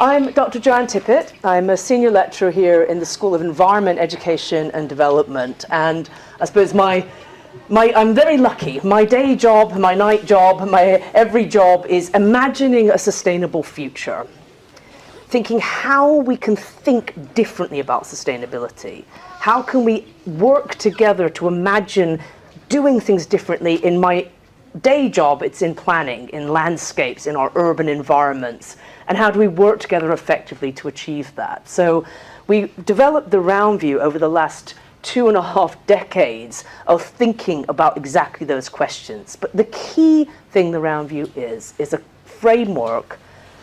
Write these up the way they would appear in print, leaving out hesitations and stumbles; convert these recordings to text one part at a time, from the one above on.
I'm Dr. Joanne Tippett. I'm a senior lecturer here in the School of Environment, Education and Development. And I suppose I'm very lucky. My day job, my night job, my every job is imagining a sustainable future. Thinking how we can think differently about sustainability. How can we work together to imagine doing things differently? In my day job, it's in planning, in landscapes, in our urban environments. And how do we work together effectively to achieve that? So we developed the RoundView over the last 2.5 decades of thinking about exactly those questions. But the key thing the RoundView is a framework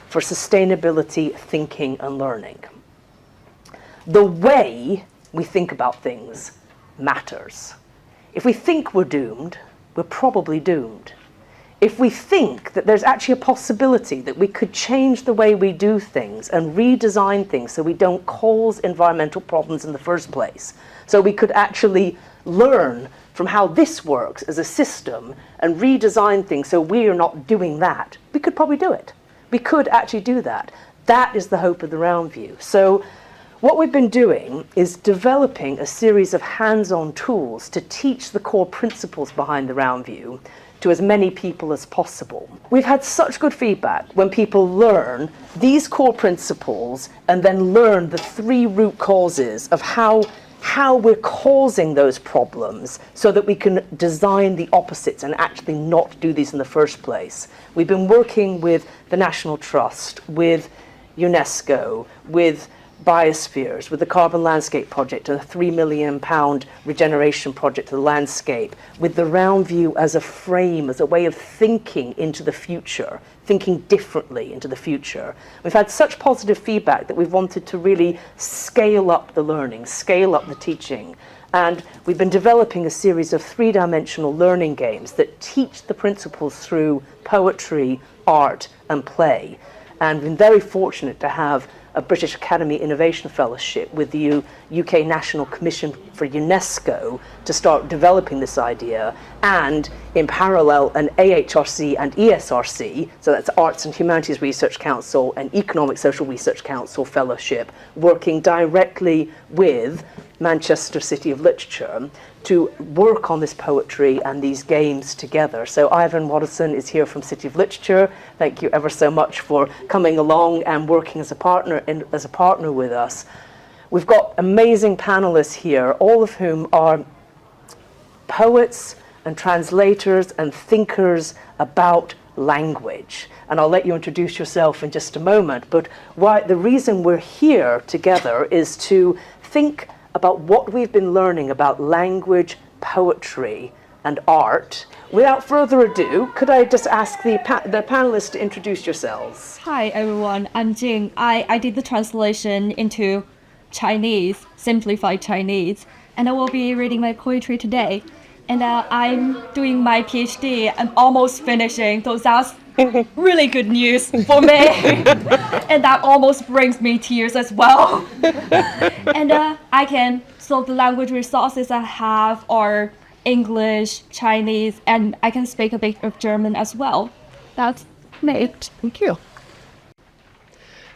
for sustainability thinking and learning. The way we think about things matters. If we think we're doomed, we're probably doomed. If we think that there's actually a possibility that we could change the way we do things and redesign things so we don't cause environmental problems in the first place, so we could actually learn from how this works as a system and redesign things so we are not doing that, we could probably do it. We could actually do that. That is the hope of the RoundView. So what we've been doing is developing a series of hands-on tools to teach the core principles behind the RoundView to as many people as possible. We've had such good feedback when people learn these core principles and then learn the 3 root causes of how we're causing those problems so that we can design the opposites and actually not do these in the first place. We've been working with the National Trust, with UNESCO, with biospheres, with the Carbon Landscape Project and a £3 million regeneration project to the landscape, with the RoundView as a frame, as a way of thinking into the future, thinking differently into the future. We've had such positive feedback that we've wanted to really scale up the learning, scale up the teaching. And we've been developing a series of 3-dimensional learning games that teach the principles through poetry, art, and play. And we've been very fortunate to have a British Academy Innovation Fellowship with the UK National Commission for UNESCO to start developing this idea, and in parallel an AHRC and ESRC, so that's Arts and Humanities Research Council and Economic Social Research Council Fellowship, working directly with Manchester City of Literature to work on this poetry and these games together. So Ivan Watterson is here from City of Literature. Thank you ever so much for coming along and working as a partner with us. We've got amazing panelists here, all of whom are poets and translators and thinkers about language. And I'll let you introduce yourself in just a moment. But the reason we're here together is to think about what we've been learning about language, poetry, and art. Without further ado, could I just ask the panelists to introduce yourselves? Hi everyone, I'm Jing. I did the translation into Chinese, simplified Chinese, and I will be reading my poetry today. And I'm doing my PhD. I'm almost finishing, so that's really good news for me. And that almost brings me tears as well. And so the language resources I have are English, Chinese, and I can speak a bit of German as well. That's it. Thank you.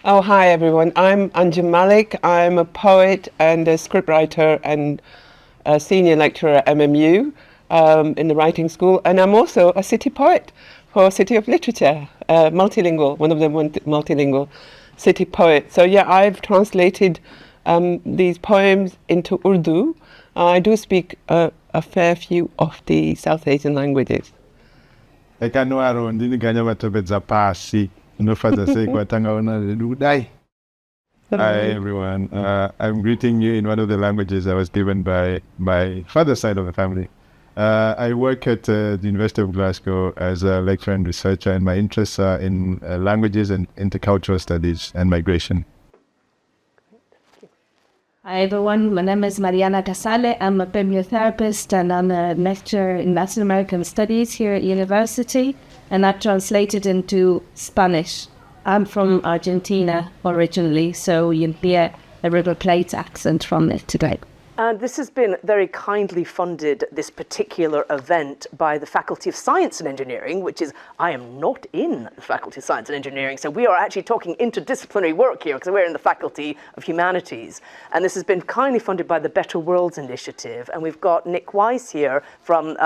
Oh, hi everyone. I'm Anjum Malik. I'm a poet and a scriptwriter and a senior lecturer at MMU in the writing school. And I'm also a city poet for City of Literature, multilingual, one of the multilingual city poets. So yeah, I've translated these poems into Urdu. I do speak a fair few of the South Asian languages. Hi everyone, I'm greeting you in one of the languages I was given by my father's side of the family. I work at the University of Glasgow as a lecturer and researcher, and my interests are in languages and intercultural studies and migration. Hi everyone, my name is Mariana Casale. I'm a bibliotherapist and I'm a lecturer in Latin American Studies here at university, and I've translated into Spanish. I'm from Argentina originally, so you'll hear a River Plate accent from it today. And this has been very kindly funded, this particular event, by the Faculty of Science and Engineering, which is, I am not in the Faculty of Science and Engineering, so we are actually talking interdisciplinary work here, because we're in the Faculty of Humanities. And this has been kindly funded by the Better Worlds Initiative. And we've got Nick Weiss here from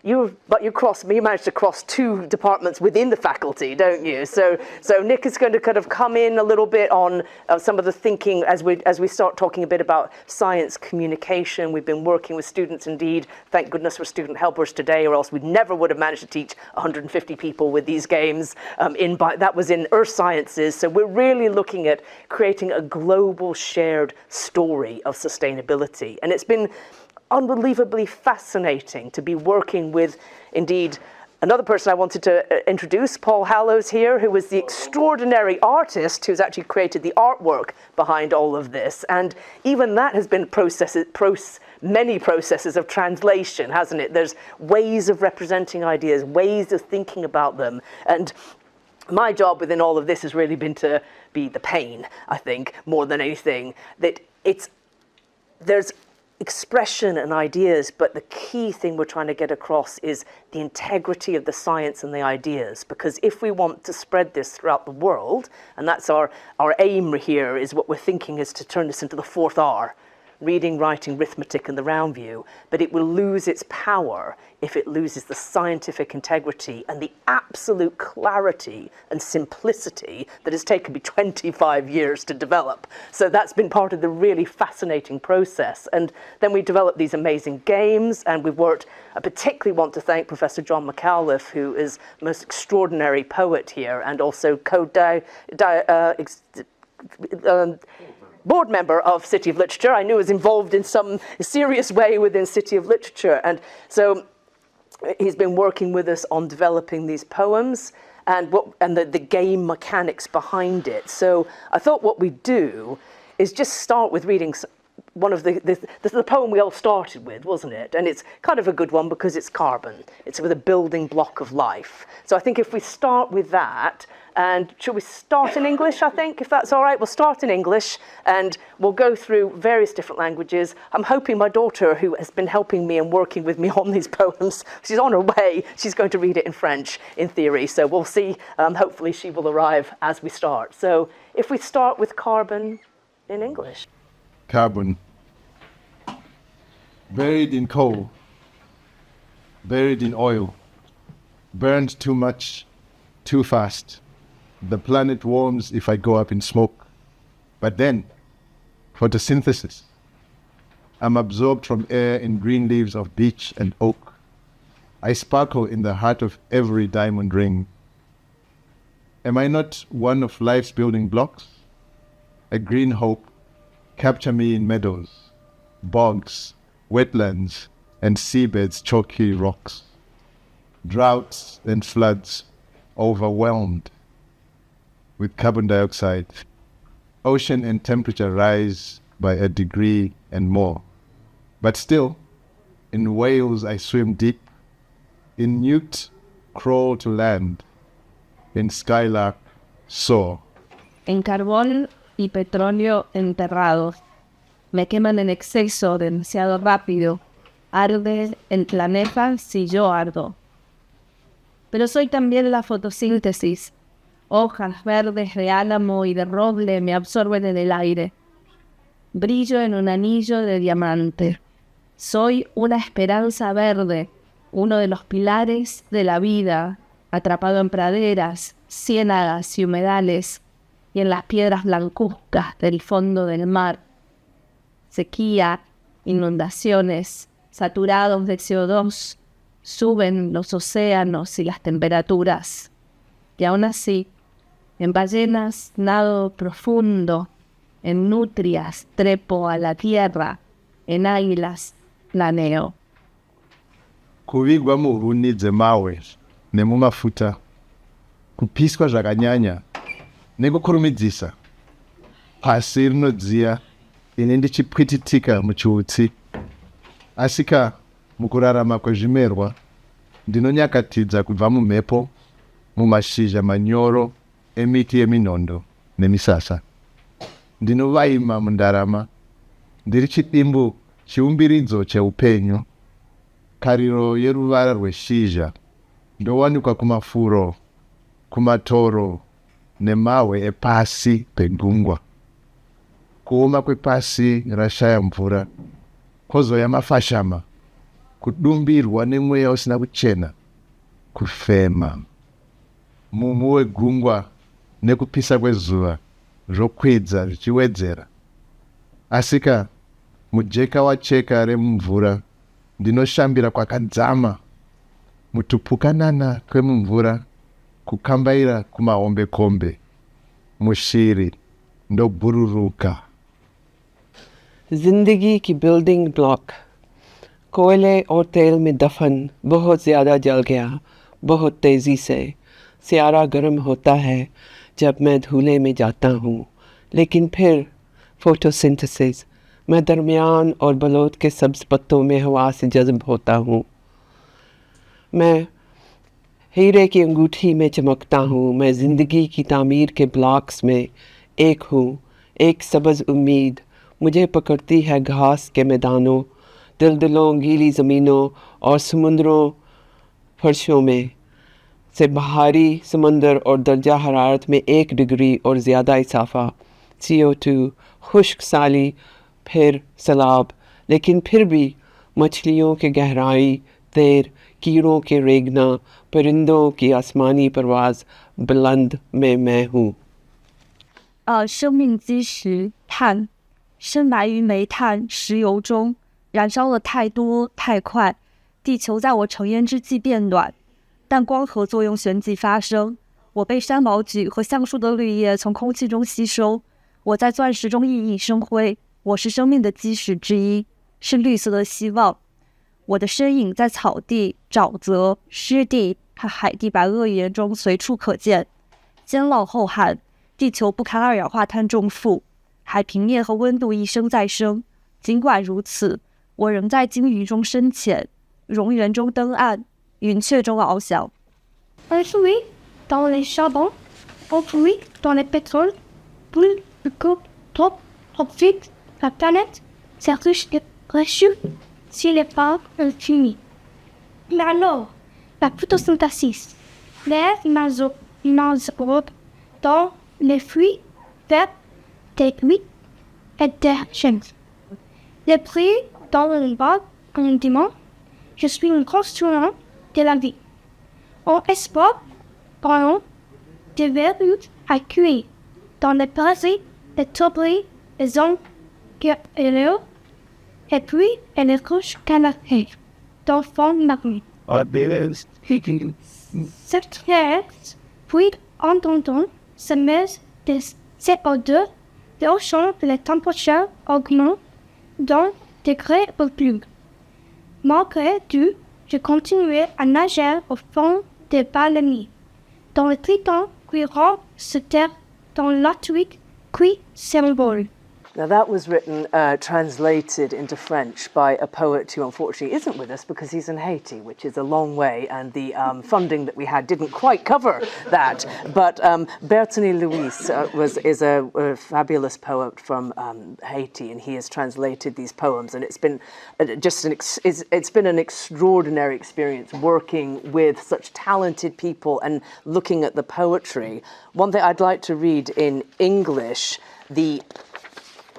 you managed to cross two departments within the faculty, don't you? So Nick is going to kind of come in a little bit on some of the thinking as we start talking a bit about science communication. We've been working with students, indeed. Thank goodness for student helpers today, or else we never would have managed to teach 150 people with these games. That was in Earth Sciences. So we're really looking at creating a global shared story of sustainability. And it's been unbelievably fascinating to be working with, indeed, another person I wanted to introduce, Paul Hallows here, who was the extraordinary artist who's actually created the artwork behind all of this. And even that has been many processes of translation, hasn't it? There's ways of representing ideas, ways of thinking about them. And my job within all of this has really been to be the pain, I think, more than anything. That there's expression and ideas, but the key thing we're trying to get across is the integrity of the science and the ideas. Because if we want to spread this throughout the world, and that's our aim here, is what we're thinking is to turn this into the 4th R, reading, writing, arithmetic, and the RoundView, but it will lose its power if it loses the scientific integrity and the absolute clarity and simplicity that has taken me 25 years to develop. So that's been part of the really fascinating process. And then we developed these amazing games, and we've worked, I particularly want to thank Professor John McAuliffe, who is the most extraordinary poet here, and also board member of City of Literature. I knew was involved in some serious way within City of Literature. And so he's been working with us on developing these poems and the game mechanics behind it. So I thought what we'd do is just start with reading one of the poem we all started with, wasn't it? And it's kind of a good one because it's carbon. It's with a building block of life. So I think if we start with that, and should we start in English, I think, if that's all right? We'll start in English, and we'll go through various different languages. I'm hoping my daughter, who has been helping me and working with me on these poems, she's on her way. She's going to read it in French, in theory. So we'll see. Hopefully she will arrive as we start. So if we start with carbon in English. Carbon. Buried in coal, buried in oil, burned too much, too fast. The planet warms if I go up in smoke. But then, photosynthesis. I'm absorbed from air in green leaves of beech and oak. I sparkle in the heart of every diamond ring. Am I not one of life's building blocks? A green hope, capture me in meadows, bogs, wetlands, and seabeds chalky rocks. Droughts and floods, overwhelmed with carbon dioxide. Ocean and temperature rise by a degree and more. But still, in whales I swim deep, in newt crawl to land, in skylark soar. En carbón y petróleo enterrados. Me queman en exceso, demasiado rápido. Arde el planeta si yo ardo. Pero soy también la fotosíntesis. Hojas verdes de álamo y de roble me absorben en el aire. Brillo en un anillo de diamante. Soy una esperanza verde, uno de los pilares de la vida, atrapado en praderas, ciénagas y humedales, y en las piedras blancuzcas del fondo del mar. Sequía, inundaciones, saturados de CO2, suben los océanos y las temperaturas. Y aún así, en ballenas nado profundo, en nutrias trepo a la tierra, en águilas planeo. Kuvigwa muvuni dzemawe nemumafuta, kupiswa zvakanyanya nekukurumidzisa. Pasi rinodziya ine ndichipwititika muchiutsi. Asika mukurarama kwezvimerwa ndinonyakatidza kubva mumhepo, mumashizha manyoro emiti yeminondo nemisasa. Ndinovaima mundarama ndiri chidimbu chiumbiridzo cheupenyu, kariro yeruvara rweshizha, ndowanikwa kumafuro, kumatoro nemahwe epasi pegungwa. Kuoma kwepasi rashaya mvura, kozouya mafashama, kudumbirwa nemweya usina kuchena, kufema. Mumu wegungwa nekupisa kwezuva zvokwidza zvichiwedzera. Asika mujeka wacheka remumvura, ndinoshambira kwakadzama, mutupukanana kwemumvura, kukambaira kumahombekombe, mushiri ndobhururuka. जिंदगी की building block. कोयले और तेल में दफन बहुत ज़्यादा जल गया, बहुत तेज़ी से। सियारा गर्म होता है जब मैं धूले में जाता हूँ, लेकिन फिर फोटोसिंथेसिस, मैं दरमियान और बलोत के सब्ज़ पत्तों में हवा से जज़्ब होता हूँ। मैं हीरे की अंगूठी में चमकता हूँ। मैं ज़िंदगी की तामीर के ब्लॉक्स में एक हूँ, एक सब्ज़ उम्मीद। मुझे पकड़ती है घास के मैदानों, दलदलों, गीली ज़मीनों और समुंदरों फर्शों में से बाहरी समंदर और दर्जा हरारत में 1 डिग्री और ज़्यादा इजाफा, CO2, खुश्क साली, फिर सैलाब, लेकिन फिर भी मछलियों के गहराई, तैर, कीड़ों के रेंगना, परिंदों की आसमानी परवाज़, बुलंद में मैं हूँ। 生命基石碳，深埋于煤炭、石油中，燃烧了太多太快，地球在我成烟之际变暖，但光合作用旋即发生，我被山毛榉和橡树的绿叶从空气中吸收，我在钻石中熠熠生辉，我是生命的基石之一，是绿色的希望。我的身影在草地、沼泽、湿地和海地白垩岩中随处可见。监牢后喊，地球不堪二氧化碳重负，海平面和温度一升再升。尽管如此，我仍在鲸鱼中深潜，蝾螈中登岸，云雀中翱翔。Enfoui dans les charbons, enfoui dans le pétrole, brûle le corps trop vite, la planète s'arrache et réchauffe si les phares infinis. Mais alors, la photosynthèse, l'air isotope dans les fruits verts, des huîtres et des chênes. Les prix dans le bas condiment, je suis une construction de la vie. On exporte, par exemple, des verrues à cuire dans les parasites, les tourberies, les ongles et puis les couches canapées dans fond marine. Cette terre, puis entendons, se met de CO2, de ocean les températures augmentent d'un degré ou plus. Malgré tout, je continuais à nager au fond des baleines, dans le triton qui rend se terre dans l'Atlantique qui s'envole. Now that was written, translated into French by a poet who unfortunately isn't with us because he's in Haiti, which is a long way, and the funding that we had didn't quite cover that. But Bertoni Luis is a fabulous poet from Haiti, and he has translated these poems, and it's been it's been an extraordinary experience working with such talented people and looking at the poetry. One thing I'd like to read in English, the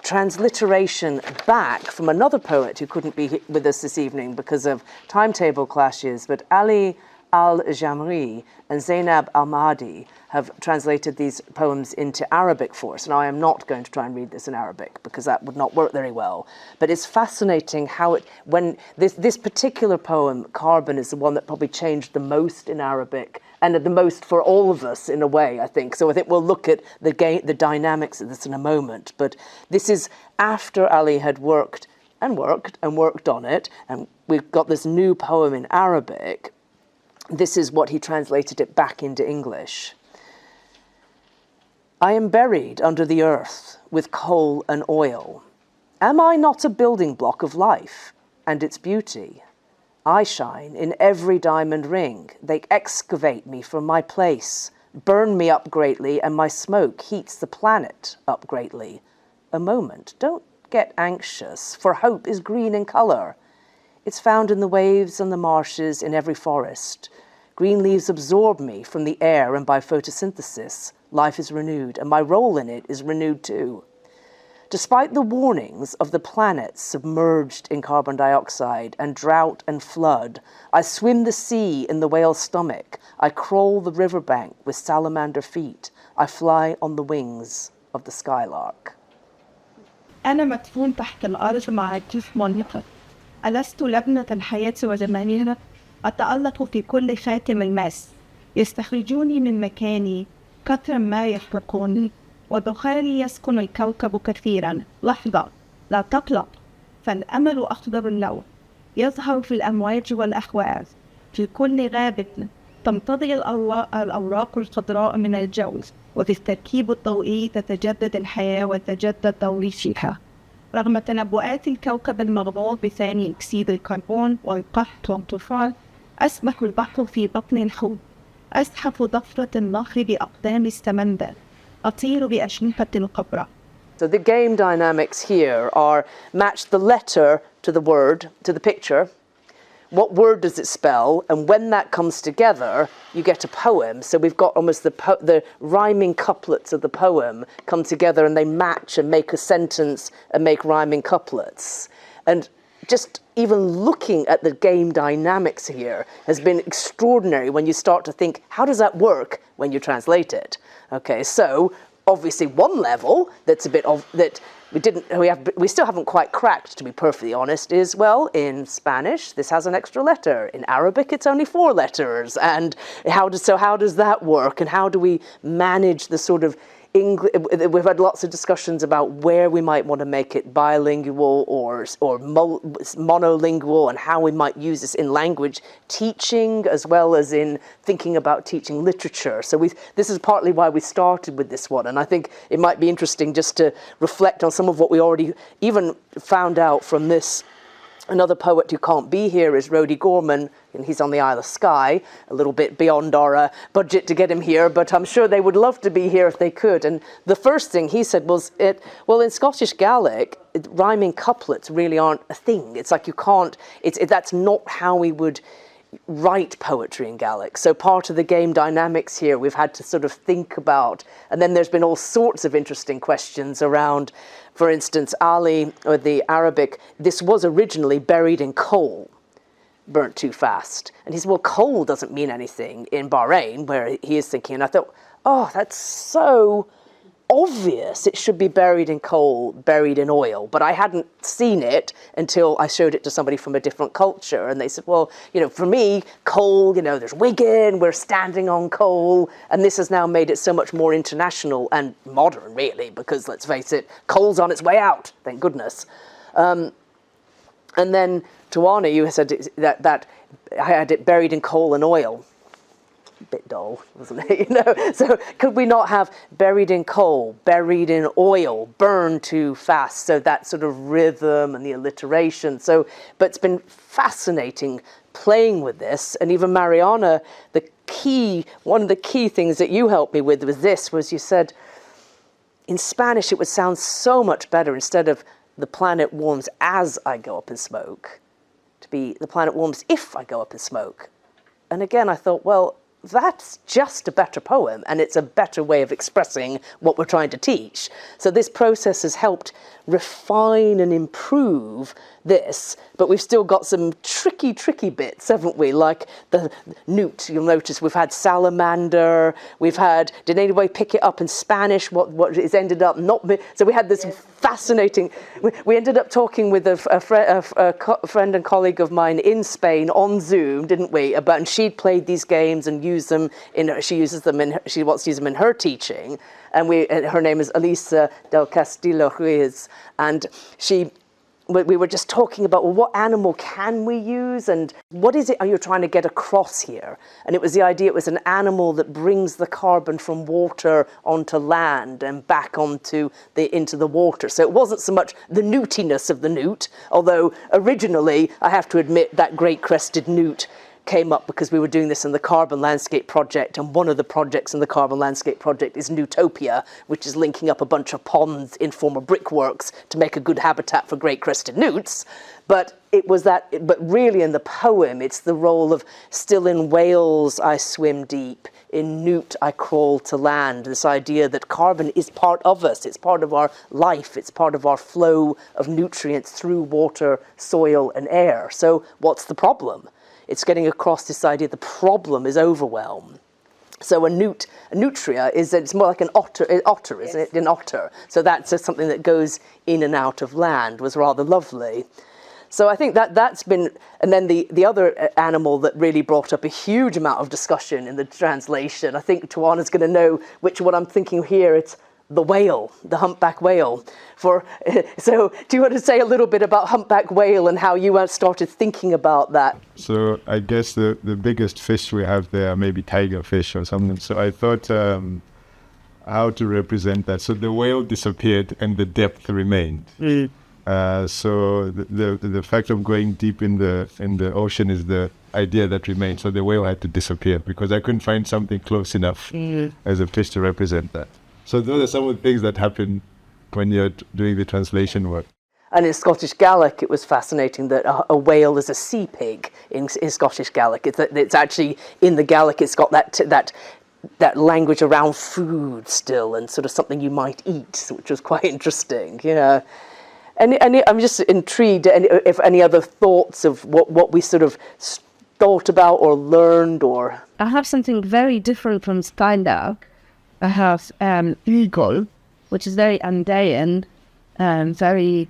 transliteration back from another poet who couldn't be with us this evening because of timetable clashes, but Ali Al-Jamri and Zainab Al-Mahdi have translated these poems into Arabic for us. Now, I am not going to try and read this in Arabic because that would not work very well, but it's fascinating how when this particular poem, Carbon, is the one that probably changed the most in Arabic and the most for all of us in a way, I think. So I think we'll look at the dynamics of this in a moment. But this is after Ali had worked on it, and we've got this new poem in Arabic. This is what he translated it back into English. I am buried under the earth with coal and oil. Am I not a building block of life and its beauty? I shine in every diamond ring. They excavate me from my place, burn me up greatly, and my smoke heats the planet up greatly. A moment, don't get anxious, for hope is green in colour. It's found in the waves and the marshes, in every forest. Green leaves absorb me from the air, and by photosynthesis, life is renewed, and my role in it is renewed too. Despite the warnings of the planet submerged in carbon dioxide and drought and flood, I swim the sea in the whale's stomach. I crawl the riverbank with salamander feet. I fly on the wings of the skylark. أنا مدفون تحت الأرض مع الجسم والنقط. ألست لبنة الحياة وجمالها؟ أتألق في كل خاتم الماس. يستخرجوني من مكاني كثرا ما يحرقوني، ودخاني يسكن الكوكب كثيرا. لحظة، لا تقلق، فالأمل أخضر اللون، يظهر في الأمواج والأحواز. في كل غابة تمتضي الأوراق الخضراء من الجو، وفي التركيب الضوئي تتجدد الحياة وتجدد دوري فيها. رغم تنبؤات الكوكب المغمور بثاني أكسيد الكربون والقحط والطوفان، أسبح البحر في بطن الحوت، أزحف ضفرة النهر بأقدام السمندر، أطير بأشنحة القبرة. So the game dynamics here are match the letter to the word, to the picture. What word does it spell? And when that comes together, you get a poem. So we've got almost the rhyming couplets of the poem come together, and they match and make a sentence and make rhyming couplets. And just even looking at the game dynamics here has been extraordinary when you start to think, how does that work when you translate it? Okay, so obviously one level that's a bit of that we still haven't quite cracked, to be perfectly honest, is, well, in Spanish this has an extra letter, in Arabic it's only 4 letters, and how does that work, and how do we manage the sort of English? We've had lots of discussions about where we might want to make it bilingual or monolingual, and how we might use this in language teaching as well as in thinking about teaching literature. So this is partly why we started with this one, and I think it might be interesting just to reflect on some of what we already even found out from this. Another poet who can't be here is Rody Gorman, and he's on the Isle of Skye, a little bit beyond our budget to get him here, but I'm sure they would love to be here if they could. And the first thing he said was, in Scottish Gaelic, rhyming couplets really aren't a thing. It's like you can't, that's not how we would write poetry in Gaelic. So part of the game dynamics here we've had to sort of think about, and then there's been all sorts of interesting questions around, for instance, Ali, or the Arabic, this was originally buried in coal, burnt too fast. And he said, well, coal doesn't mean anything in Bahrain, where he is thinking, and I thought, oh, that's so obvious. It should be buried in coal, buried in oil. But I hadn't seen it until I showed it to somebody from a different culture. And they said, well, for me, coal, there's Wigan, we're standing on coal. And this has now made it so much more international and modern, really, because let's face it, coal's on its way out, thank goodness. And then, Tawana, you said that I had it buried in coal and oil. Bit dull, wasn't it? So could we not have buried in coal, buried in oil, burned too fast? So that sort of rhythm and the alliteration. But it's been fascinating playing with this. And even Mariana, one of the key things that you helped me with was you said, in Spanish it would sound so much better, instead of the planet warms as I go up in smoke, to be the planet warms if I go up in smoke. And again, I thought, well, that's just a better poem, and it's a better way of expressing what we're trying to teach. So this process has helped refine and improve this, but we've still got some tricky bits, haven't we? Like the newt, you'll notice we've had salamander, did anybody pick it up in Spanish, what it's ended up not being? So we had this fascinating, we ended up talking with a friend and colleague of mine in Spain on Zoom, didn't we? And she'd played these games and she wants to use them in her teaching. And her name is Elisa del Castillo Ruiz, and we were just talking about, well, what animal can we use, and what is it you're trying to get across here? And it was the idea, it was an animal that brings the carbon from water onto land and back into the water. So it wasn't so much the newtiness of the newt, although originally, I have to admit, that great crested newt came up because we were doing this in the Carbon Landscape Project, and one of the projects in the Carbon Landscape Project is Newtopia, which is linking up a bunch of ponds in former brickworks to make a good habitat for great crested newts. But really in the poem, it's the role of still in whales I swim deep, in newt I crawl to land, this idea that carbon is part of us, it's part of our life, it's part of our flow of nutrients through water, soil and air. So what's the problem? It's getting across this idea the problem is overwhelm. So a nutria it's more like an otter, isn't it? An otter. So that's just something that goes in and out of land, was rather lovely. So I think that's been, and then the other animal that really brought up a huge amount of discussion in the translation, I think Tuana's going to know which one I'm thinking here, it's the whale, the humpback whale. So do you want to say a little bit about humpback whale and how you started thinking about that? So I guess the biggest fish we have there, maybe tiger fish or something. So I thought how to represent that. So the whale disappeared and the depth remained. So the fact of going deep in the ocean is the idea that remains. So the whale had to disappear because I couldn't find something close enough as a fish to represent that. So those are some of the things that happen when you're doing the translation work. And in Scottish Gaelic, it was fascinating that a whale is a sea pig in Scottish Gaelic. It's actually in the Gaelic. It's got that language around food still, and sort of something you might eat, which was quite interesting. Yeah. And I'm just intrigued if any other thoughts of what we sort of thought about or learned or... I have something very different from Skylark. I have eagle, which is very Andean, very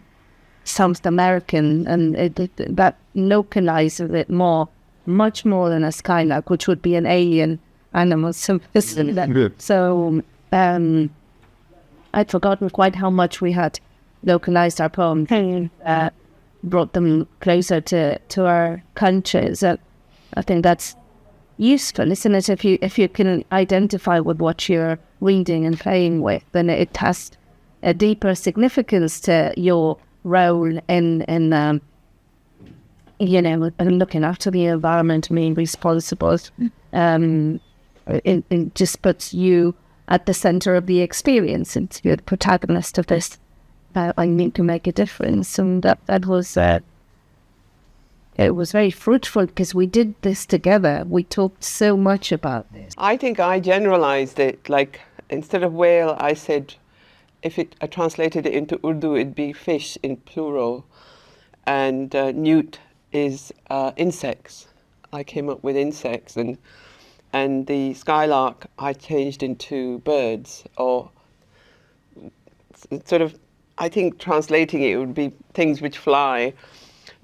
South American, and that localizes it much more than a skylark, which would be an alien animal. So I'd forgotten quite how much we had localized our poems, brought them closer to our countries. I think that's useful, isn't it? If you can identify with what you're reading and playing with, then it has a deeper significance to your role in looking after the environment, being responsible. It just puts you at the center of the experience, and you're the protagonist of this. I need to make a difference, and that was it was very fruitful because we did this together. We talked so much about this. I think I generalized it. Like instead of whale, I said if I translated it into Urdu, it'd be fish in plural, and newt is insects. I came up with insects, and the skylark I changed into birds, or sort of. I think translating it would be things which fly,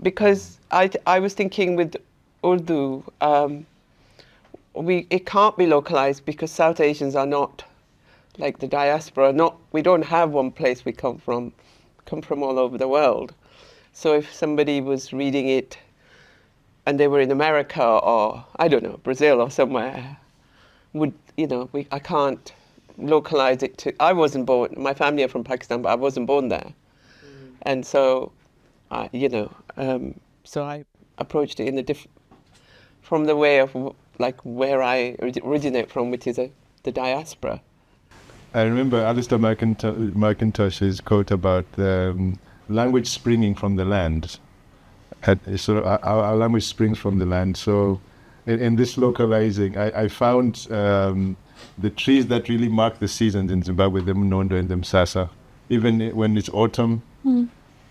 because I was thinking with Urdu, it can't be localized because South Asians are not like the diaspora. We don't have one place we come from all over the world. So if somebody was reading it and they were in America or I don't know, Brazil or somewhere, I can't localize it to. I wasn't born. My family are from Pakistan, but I wasn't born there, and so, so I approached it in from the way of like where I originate from, which is the diaspora. I remember Alistair McIntosh's quote about language springing from the land. Sort of our language springs from the land. So, in this localizing, I found. The trees that really mark the seasons in Zimbabwe, the Mnondo and the Msasa, even when it's autumn,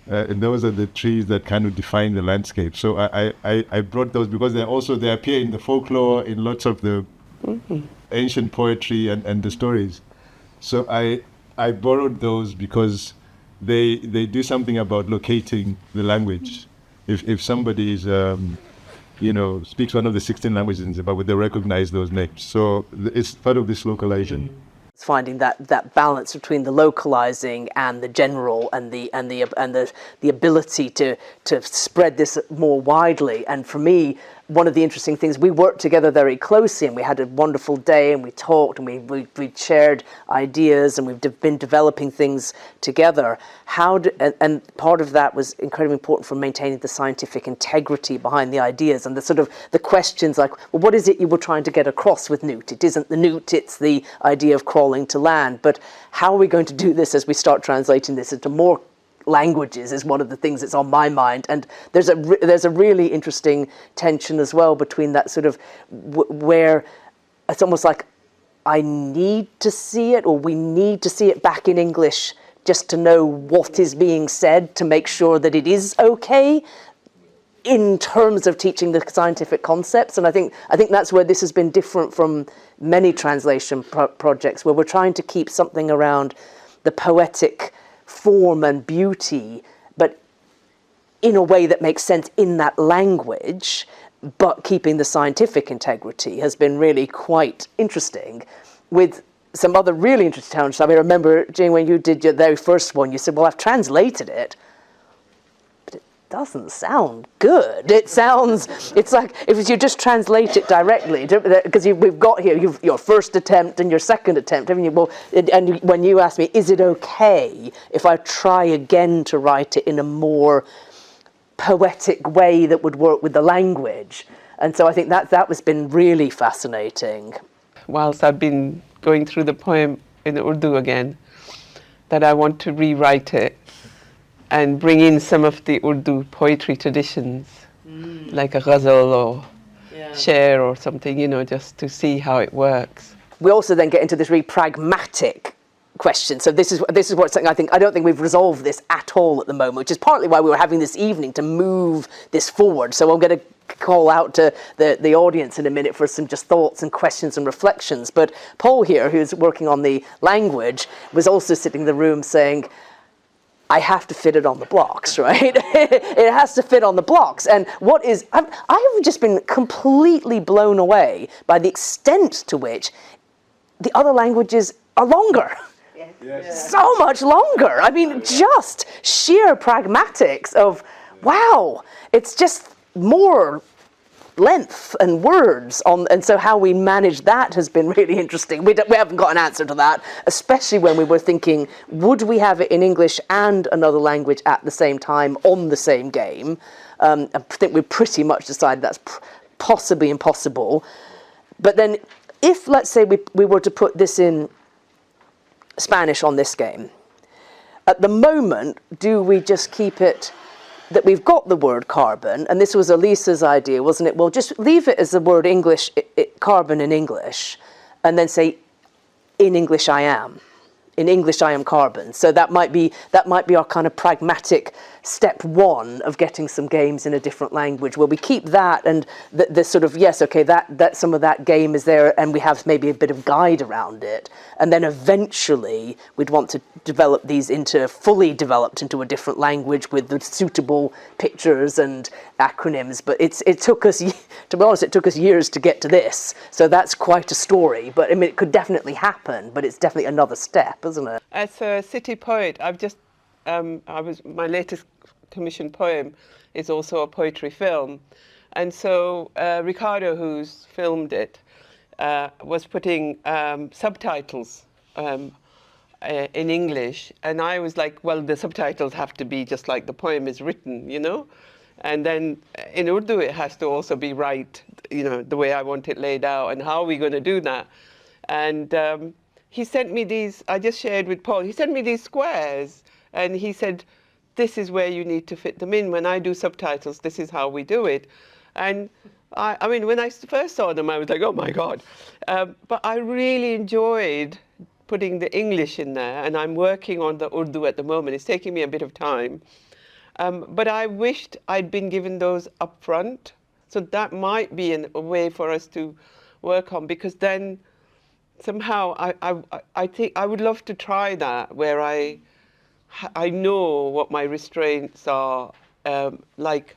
those are the trees that kind of define the landscape. So I brought those because they appear in the folklore, in lots of the ancient poetry and the stories. So I borrowed those because they do something about locating the language. If somebody is speaks one of the 16 languages in Zimbabwe, they recognize those names. So it's part of this localization. It's finding that balance between the localizing and the general and the ability to spread this more widely. And for me, one of the interesting things, we worked together very closely and we had a wonderful day and we talked and we shared ideas and we've been developing things together. And part of that was incredibly important for maintaining the scientific integrity behind the ideas and the sort of the questions like, well, what is it you were trying to get across with newt? It isn't the newt, it's the idea of crawling to land. But how are we going to do this as we start translating this into more languages is one of the things that's on my mind, and there's a really interesting tension as well between that sort of where it's almost like I need to see it, or we need to see it back in English just to know what is being said to make sure that it is okay in terms of teaching the scientific concepts. And I think that's where this has been different from many translation projects, where we're trying to keep something around the poetic form and beauty, but in a way that makes sense in that language, but keeping the scientific integrity has been really quite interesting. With some other really interesting challenges, I mean, I remember, Jane, when you did your very first one, you said, well, I've translated it, but it doesn't sound good. It's like if you just translate it directly, because we've got here your first attempt and your second attempt, haven't you? Well, and when you asked me, is it okay if I try again to write it in a more poetic way that would work with the language? And so I think that was been really fascinating. Whilst I've been going through the poem in Urdu again, that I want to rewrite it and bring in some of the Urdu poetry traditions, like a ghazal or sher or something, just to see how it works. We also then get into this really pragmatic question. So this is what something I don't think we've resolved this at all at the moment, which is partly why we were having this evening to move this forward. So I'm going to call out to the audience in a minute for some just thoughts and questions and reflections. But Paul here, who's working on the language, was also sitting in the room saying, I have to fit it on the blocks, right? It has to fit on the blocks. And I have just been completely blown away by the extent to which the other languages are longer. Yes. So much longer. I mean, just sheer pragmatics of, wow, it's just more length and words and so how we manage that has been really interesting. We haven't got an answer to that, especially when we were thinking, would we have it in English and another language at the same time on the same game? I think we pretty much decided that's possibly impossible. But then if, let's say, we were to put this in Spanish on this game, at the moment, do we just keep it that we've got the word carbon, and this was Elisa's idea, wasn't it? Well, just leave it as the word English, carbon in English, and then say, in English I am. In English I am carbon. So that might be our kind of pragmatic step one of getting some games in a different language, where we keep that and the sort of, yes, okay, that some of that game is there and we have maybe a bit of guide around it. And then eventually we'd want to develop these fully developed into a different language with the suitable pictures and acronyms. But it took us, to be honest, it took us years to get to this. So that's quite a story. But I mean, it could definitely happen, but it's definitely another step, isn't it? As a city poet, my latest commissioned poem is also a poetry film. And so Ricardo, who's filmed it, was putting subtitles in English. And I was like, well, the subtitles have to be just like the poem is written, And then in Urdu, it has to also be right, the way I want it laid out. And how are we going to do that? And he sent me these, I just shared with Paul, he sent me these squares. And he said, this is where you need to fit them in. When I do subtitles, this is how we do it. And I mean, when I first saw them, I was like, oh my God. But I really enjoyed putting the English in there. And I'm working on the Urdu at the moment. It's taking me a bit of time. But I wished I'd been given those up front. So that might be a way for us to work on, because then somehow I think I would love to try that, where I know what my restraints are, like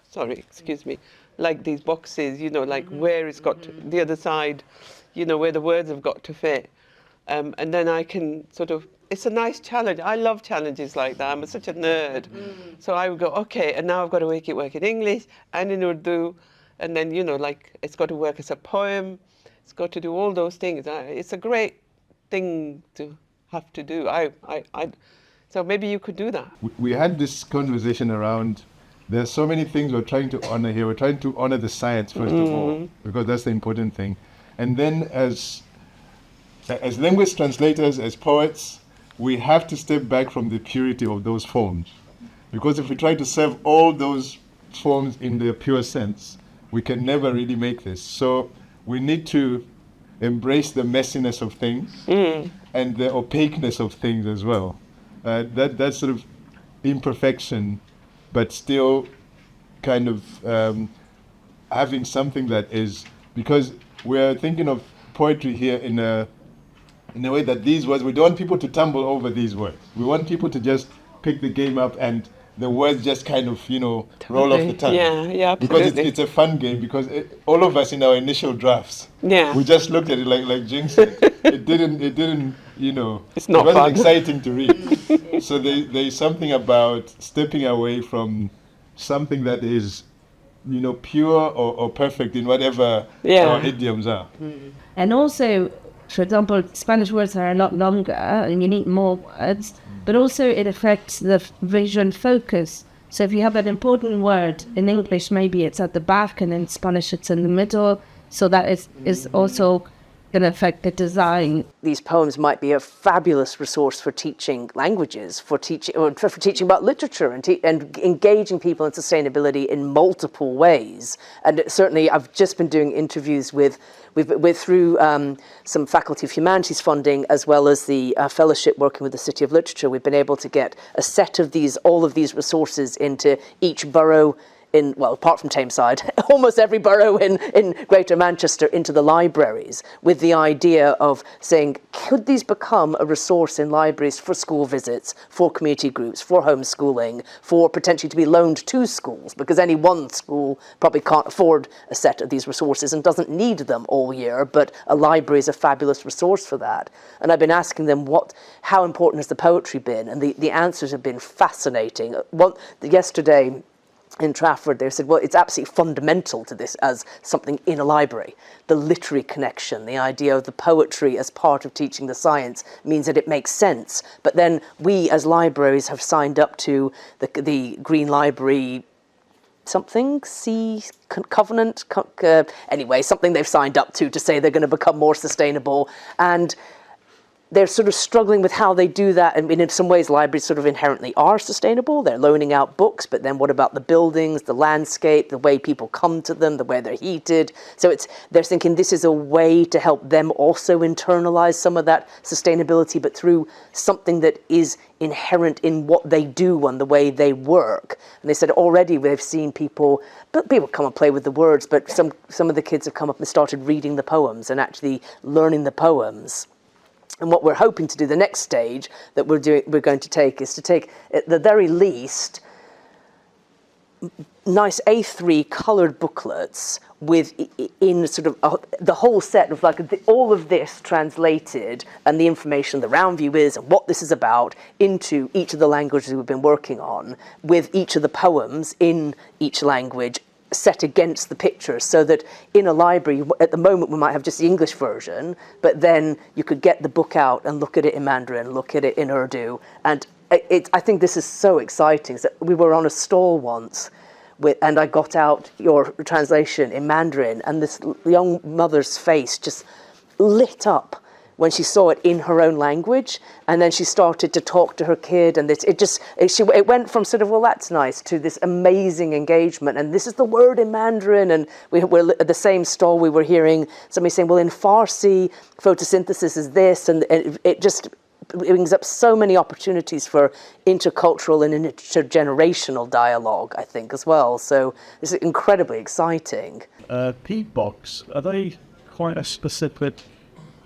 these boxes, like where it's got to, the other side, where the words have got to fit. And then I can sort of, it's a nice challenge. I love challenges like that. I'm such a nerd. So I would go, okay, and now I've got to make it work in English and in Urdu. and then, you know, like it's got to work as a poem, it's got to do all those things. It's a great thing to have to do. So maybe you could do that. We had this conversation around, there's so many things we're trying to honor here. We're trying to honor the science first of all, because that's the important thing. And then as linguist translators, as poets, we have to step back from the purity of those forms. Because if we try to serve all those forms in their pure sense, we can never really make this. So we need to embrace the messiness of things and the opaqueness of things as well. That sort of imperfection, but still kind of having something that is, because we're thinking of poetry here in a way that these words, we don't want people to tumble over these words. We want people to just pick the game up and the words just kind of, you know, roll off the tongue. Yeah, because absolutely. it's a fun game, because all of us in our initial drafts, we just looked at it like Jing said. it didn't, you know, it's not it wasn't fun. exciting to read. So there's something about stepping away from something that is, you know, pure or perfect in whatever our idioms are. And also, for example, Spanish words are a lot longer and you need more words, but also it affects the vision focus. So if you have an important word in English, maybe it's at the back, and in Spanish it's in the middle. So that is also going to affect the design. These poems might be a fabulous resource for teaching languages, for teaching about literature and engaging people in sustainability in multiple ways. And certainly, I've just been doing interviews through some Faculty of Humanities funding, as well as the fellowship working with the City of Literature. We've been able to get a set of all of these resources into each borough apart from Tameside, almost every borough in Greater Manchester, into the libraries, with the idea of saying, could these become a resource in libraries for school visits, for community groups, for homeschooling, for potentially to be loaned to schools, because any one school probably can't afford a set of these resources and doesn't need them all year, but a library is a fabulous resource for that. And I've been asking them, how important has the poetry been? And the answers have been fascinating. Yesterday, in Trafford, they said, well, it's absolutely fundamental to this as something in a library. The literary connection, the idea of the poetry as part of teaching the science means that it makes sense. But then we as libraries have signed up to the Green Library covenant, anyway, something they've signed up to say they're going to become more sustainable. And they're sort of struggling with how they do that. I mean, in some ways, libraries sort of inherently are sustainable. They're loaning out books, but then what about the buildings, the landscape, the way people come to them, the way they're heated? So they're thinking this is a way to help them also internalize some of that sustainability, but through something that is inherent in what they do and the way they work. And they said already they've seen people come and play with the words, but some of the kids have come up and started reading the poems and actually learning the poems. And what we're hoping to do, the next stage that we're going to take is to take, at the very least, nice A3 coloured booklets in sort of the whole set of all of this translated, and the information the RoundView is and what this is about into each of the languages we've been working on, with each of the poems in each language set against the pictures, so that in a library, at the moment we might have just the English version, but then you could get the book out and look at it in Mandarin, look at it in Urdu. And I think this is so exciting. So we were on a stall once, and I got out your translation in Mandarin, and this young mother's face just lit up when she saw it in her own language, and then she started to talk to her kid, and it went from sort of, well, that's nice, to this amazing engagement, and this is the word in Mandarin. And we're at the same stall, we were hearing somebody saying, well, in Farsi, photosynthesis is this, and it just brings up so many opportunities for intercultural and intergenerational dialogue, I think, as well. So it's incredibly exciting. Peat box, are they quite a specific?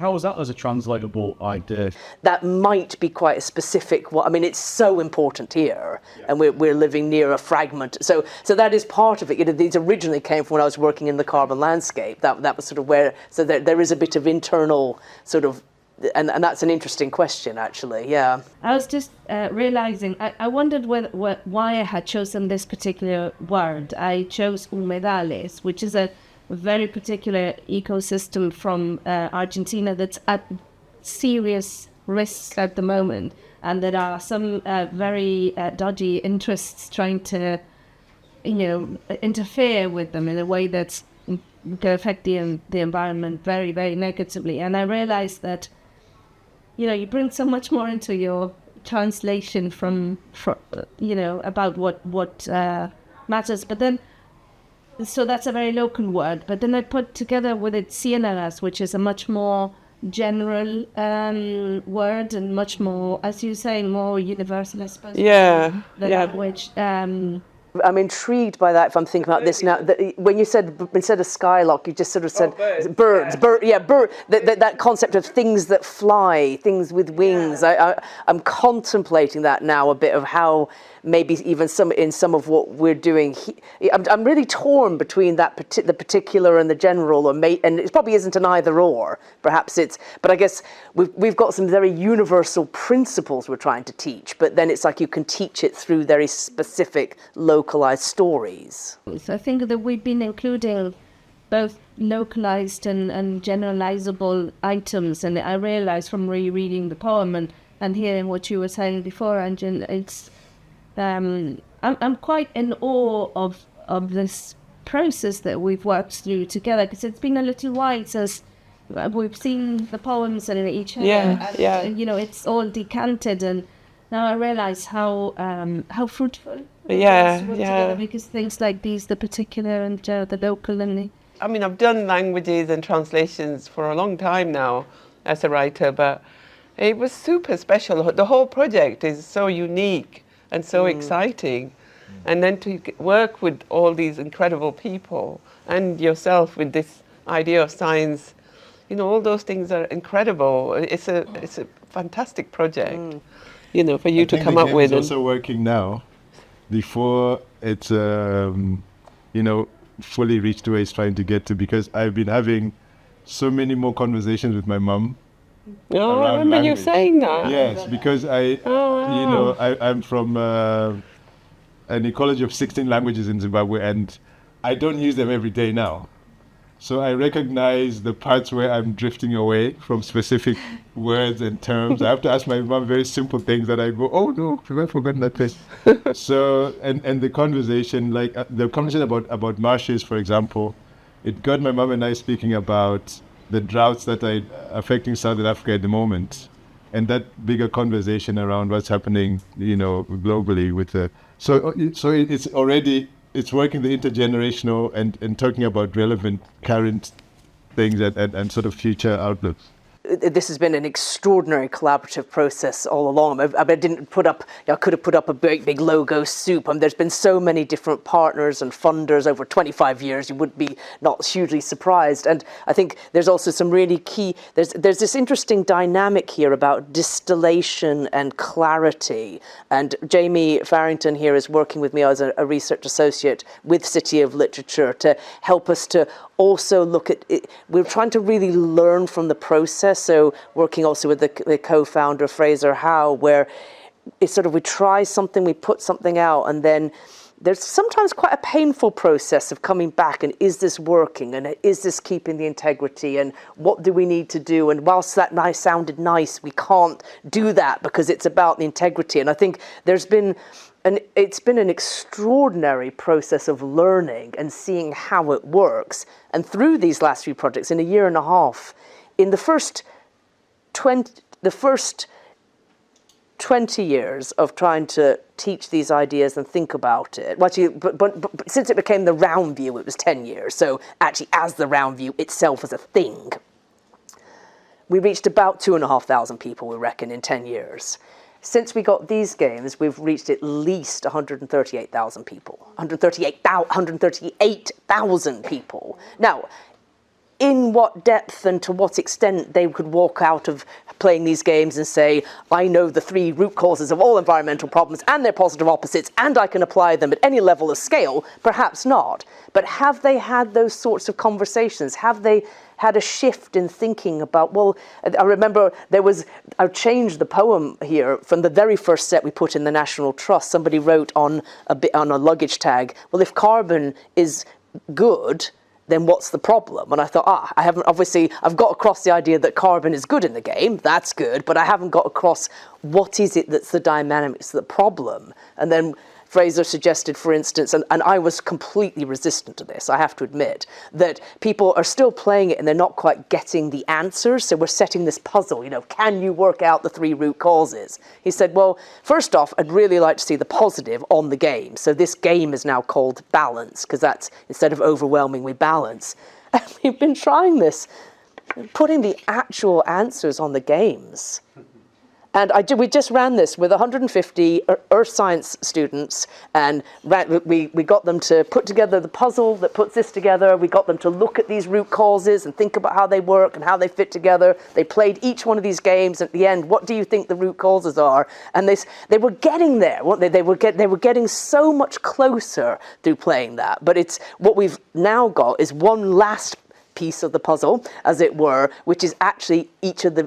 How was that as a translatable idea? That might be quite a specific one. I mean, it's so important here, and we're living near a fragment. So that is part of it. You know, these originally came from when I was working in the carbon landscape. That was sort of where. So there is a bit of internal sort of and that's an interesting question, actually. Yeah. I was just realizing, I wondered why I had chosen this particular word. I chose humedales, which is a very particular ecosystem from Argentina that's at serious risks at the moment. And there are some very dodgy interests trying to, interfere with them in a way that's going to affect the environment very, very negatively. And I realized that, you bring so much more into your translation from about what matters. But then, so that's a very local word. But then I put together with it cienagas, which is a much more general word and much more, as you say, more universal, I suppose. Yeah, The language. I'm intrigued by that if I'm thinking about this now. When you said, instead of skylark, you just sort of said birds. That concept of things that fly, things with wings. I'm contemplating that now a bit of how maybe even some of what we're doing. I'm really torn between the particular and the general, and it probably isn't an either or. Perhaps it's, but I guess we've got some very universal principles we're trying to teach, but then it's like you can teach it through very specific localized stories. So I think that we've been including both localized and generalizable items, and I realized from rereading the poem and hearing what you were saying before, Anjan, it's I'm quite in awe of this process that we've worked through together, because it's been a little while since we've seen the poems and each other. And, it's all decanted, and now I realize how fruitful it was together, because things like these, the particular and the local and I mean, I've done languages and translations for a long time now as a writer, but it was super special. The whole project is so unique and so exciting. And then to work with all these incredible people and yourself with this idea of science, all those things are incredible. It's a fantastic project, for you to come up with. It's also working now. Before it's, fully reached where it's trying to get to, because I've been having so many more conversations with my mum. Oh, I remember you saying that. Yes, because I'm from an ecology of 16 languages in Zimbabwe, and I don't use them every day now. So I recognize the parts where I'm drifting away from specific words and terms. I have to ask my mom very simple things that I go, oh no, I've forgotten that place. So, and the conversation, like the conversation about marshes, for example, it got my mom and I speaking about the droughts that are affecting Southern Africa at the moment, and that bigger conversation around what's happening, globally with the. So it's working the intergenerational and talking about relevant current things and sort of future outlooks. This has been an extraordinary collaborative process all along. I didn't put up, I could have put up a big logo soup. There's been so many different partners and funders over 25 years, you would be not hugely surprised. And I think there's also some really key, there's this interesting dynamic here about distillation and clarity. And Jamie Farrington here is working with me as a research associate with City of Literature to help us to also look at it. We're trying to really learn from the process. So working also with the co-founder Fraser Howe, where it's sort of we try something, we put something out, and then there's sometimes quite a painful process of coming back and is this working, and is this keeping the integrity, and what do we need to do? And whilst that sounded nice, we can't do that because it's about the integrity. And I think it's been an extraordinary process of learning and seeing how it works. And through these last few projects, in a year and a half, in the first 20 years of trying to teach these ideas and think about it, but since it became the RoundView, it was 10 years. So actually, as the RoundView itself as a thing, we reached about 2,500 people, we reckon, in 10 years. Since we got these games, we've reached at least 138,000 people. 138,000 people. Now, in what depth and to what extent they could walk out of playing these games and say, I know the 3 root causes of all environmental problems and their positive opposites, and I can apply them at any level of scale, perhaps not. But have they had those sorts of conversations? Have they had a shift in thinking about, well, I remember I changed the poem here from the very first set we put in the National Trust. Somebody wrote on a luggage tag, well, if carbon is good, then what's the problem? And I thought, I've got across the idea that carbon is good in the game, that's good, but I haven't got across what is it that's the dynamics, the problem. And then Fraser suggested, for instance, and I was completely resistant to this, I have to admit, that people are still playing it and they're not quite getting the answers. So we're setting this puzzle, can you work out the 3 root causes? He said, well, first off, I'd really like to see the positive on the game. So this game is now called balance, because that's, instead of overwhelming, we balance. And we've been trying this, putting the actual answers on the games. And we just ran this with 150 earth science students, and we got them to put together the puzzle that puts this together. We got them to look at these root causes and think about how they work and how they fit together. They played each one of these games. At the end, what do you think the root causes are? And they were getting there, weren't they? They were getting so much closer through playing that. But it's what we've now got is one last piece of the puzzle, as it were, which is actually each of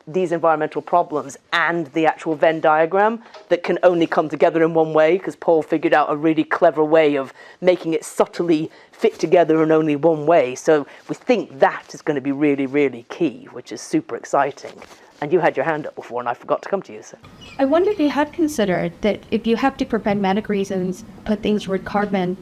these environmental problems and the actual Venn diagram that can only come together in one way, because Paul figured out a really clever way of making it subtly fit together in only one way. So we think that is going to be really, really key, which is super exciting. And you had your hand up before and I forgot to come to you. So. I wonder if you had considered that if you have to, for pragmatic reasons, put things with carbon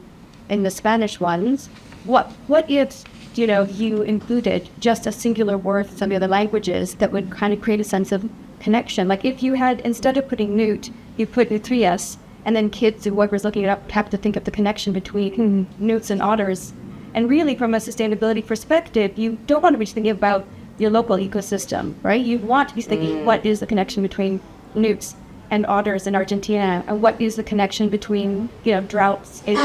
in the Spanish ones, what if you included just a singular word for some of the other languages that would kind of create a sense of connection. Like if you had, instead of putting newt, you put nutrias, and then kids, whoever's looking it up, have to think of the connection between newts and otters. And really, from a sustainability perspective, you don't want to be thinking about your local ecosystem, right? You want to be thinking, what is the connection between newts and otters in Argentina? And what is the connection between, droughts in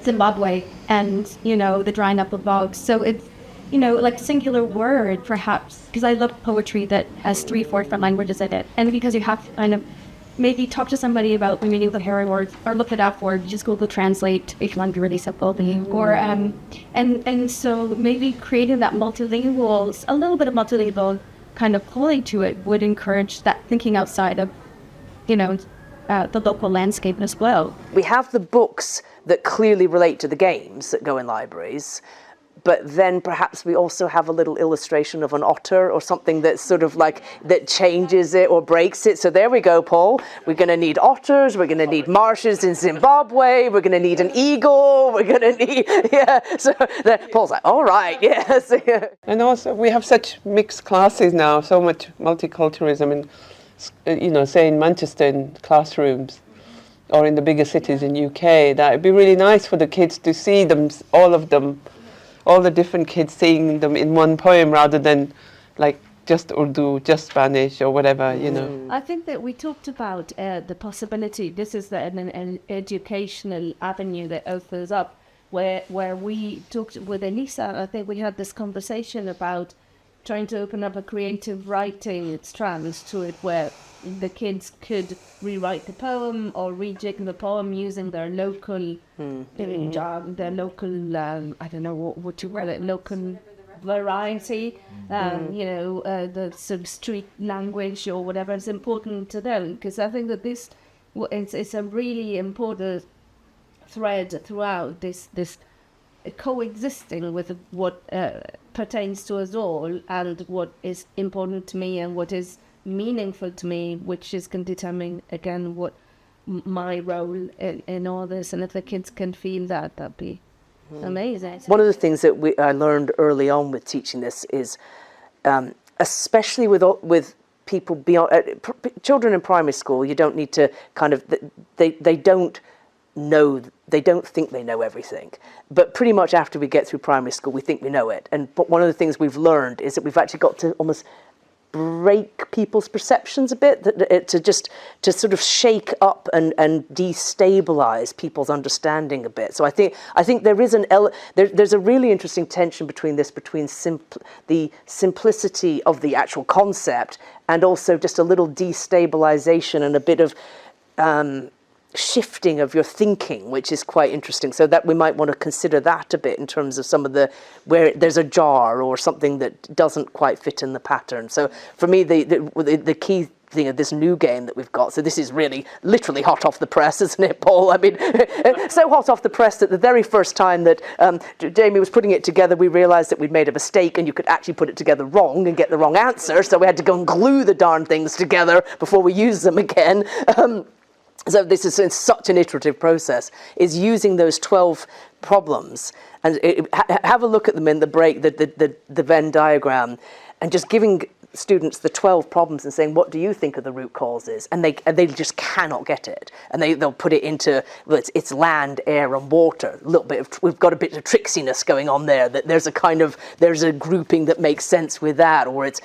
Zimbabwe and, the drying up of bogs. So it's, like singular word, perhaps, because I love poetry that has 3 or 4 different languages in it. And because you have to kind of maybe talk to somebody about the meaning of the Harry words, or look it up, or just Google Translate if you want to be really simple. Or, and so maybe creating that multilingual, a little bit of multilingual kind of quality to it would encourage that thinking outside of, the local landscape as well. We have the books that clearly relate to the games that go in libraries, but then perhaps we also have a little illustration of an otter or something that's sort of like, that changes it or breaks it. So there we go, Paul. We're going to need otters, we're going to need marshes in Zimbabwe, we're going to need an eagle, we're going to need, So Paul's like, all right, yes. And also we have such mixed classes now, so much multiculturalism, and say in Manchester in classrooms or in the bigger cities in UK, that it'd be really nice for the kids to see them, all the different kids seeing them in one poem rather than like just Urdu, just Spanish or whatever, I think that we talked about the possibility, this is an educational avenue that opens up, where we talked with Elisa, I think we had this conversation about trying to open up a creative writing strands to it, where the kids could rewrite the poem or rejig the poem using their local, their local, I don't know what to call it, local variety, the sort of street language or whatever is important to them. Because I think that this it's a really important thread throughout this coexisting with what pertains to us all, and what is important to me and what is meaningful to me, which is can determine again what my role in all this. And if the kids can feel that, that'd be amazing. One of the things that I learned early on with teaching this is, especially with people beyond children in primary school, you don't need to kind of they don't think they know everything, but pretty much after we get through primary school we think we know it. But one of the things we've learned is that we've actually got to almost break people's perceptions a bit, to sort of shake up and destabilize people's understanding a bit. So I think there is there's a really interesting tension between the simplicity of the actual concept and also just a little destabilization and a bit of shifting of your thinking, which is quite interesting. So that we might want to consider that a bit in terms of some of where there's a jar or something that doesn't quite fit in the pattern. So for me, the key thing of this new game that we've got, so this is really literally hot off the press, isn't it, Paul? I mean, so hot off the press that the very first time that Jamie was putting it together, we realised that we'd made a mistake and you could actually put it together wrong and get the wrong answer, so we had to go and glue the darn things together before we use them again. So this is such an iterative process, is using those 12 problems and have a look at them in the break, the Venn diagram, and just giving students the 12 problems and saying, what do you think are the root causes? And they just cannot get it. And they'll put it into, well, it's land, air and water. A little bit of, we've got a bit of tricksiness going on there, that there's a grouping that makes sense with that, or it's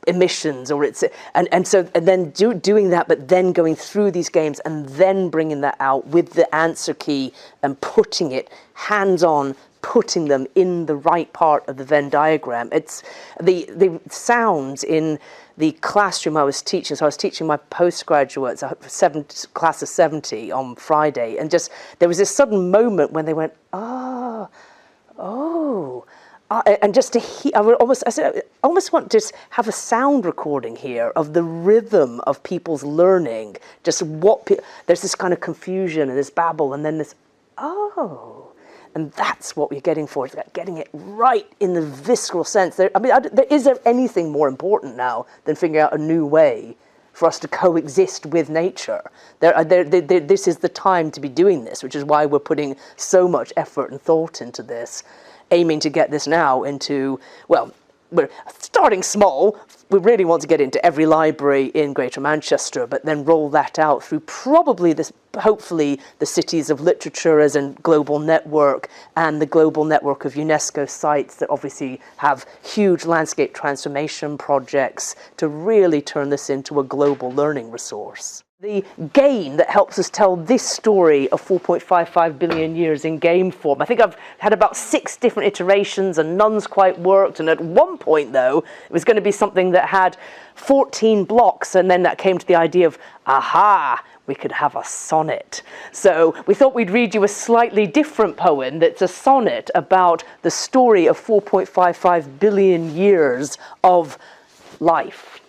emissions, or and then doing that, but then going through these games and then bringing that out with the answer key and putting it hands-on, putting them in the right part of the Venn diagram. It's the sounds in the classroom I was teaching. So I was teaching my postgraduates, a class of 70 on Friday, and just there was this sudden moment when they went, and just to hear, I almost want to just have a sound recording here of the rhythm of people's learning. Just there's this kind of confusion and this babble, and then this and that's what we're getting for. It's getting it right in the visceral sense. Is there anything more important now than figuring out a new way for us to coexist with nature? This is the time to be doing this, which is why we're putting so much effort and thought into this, aiming to get this now into, well, we're starting small. We really want to get into every library in Greater Manchester, but then roll that out through hopefully the cities of literature as a global network, and the global network of UNESCO sites that obviously have huge landscape transformation projects to really turn this into a global learning resource. The game that helps us tell this story of 4.55 billion years in game form. I think I've had about 6 different iterations and none's quite worked. And at one point, though, it was going to be something that had 14 blocks. And then that came to the idea of, we could have a sonnet. So we thought we'd read you a slightly different poem that's a sonnet about the story of 4.55 billion years of life.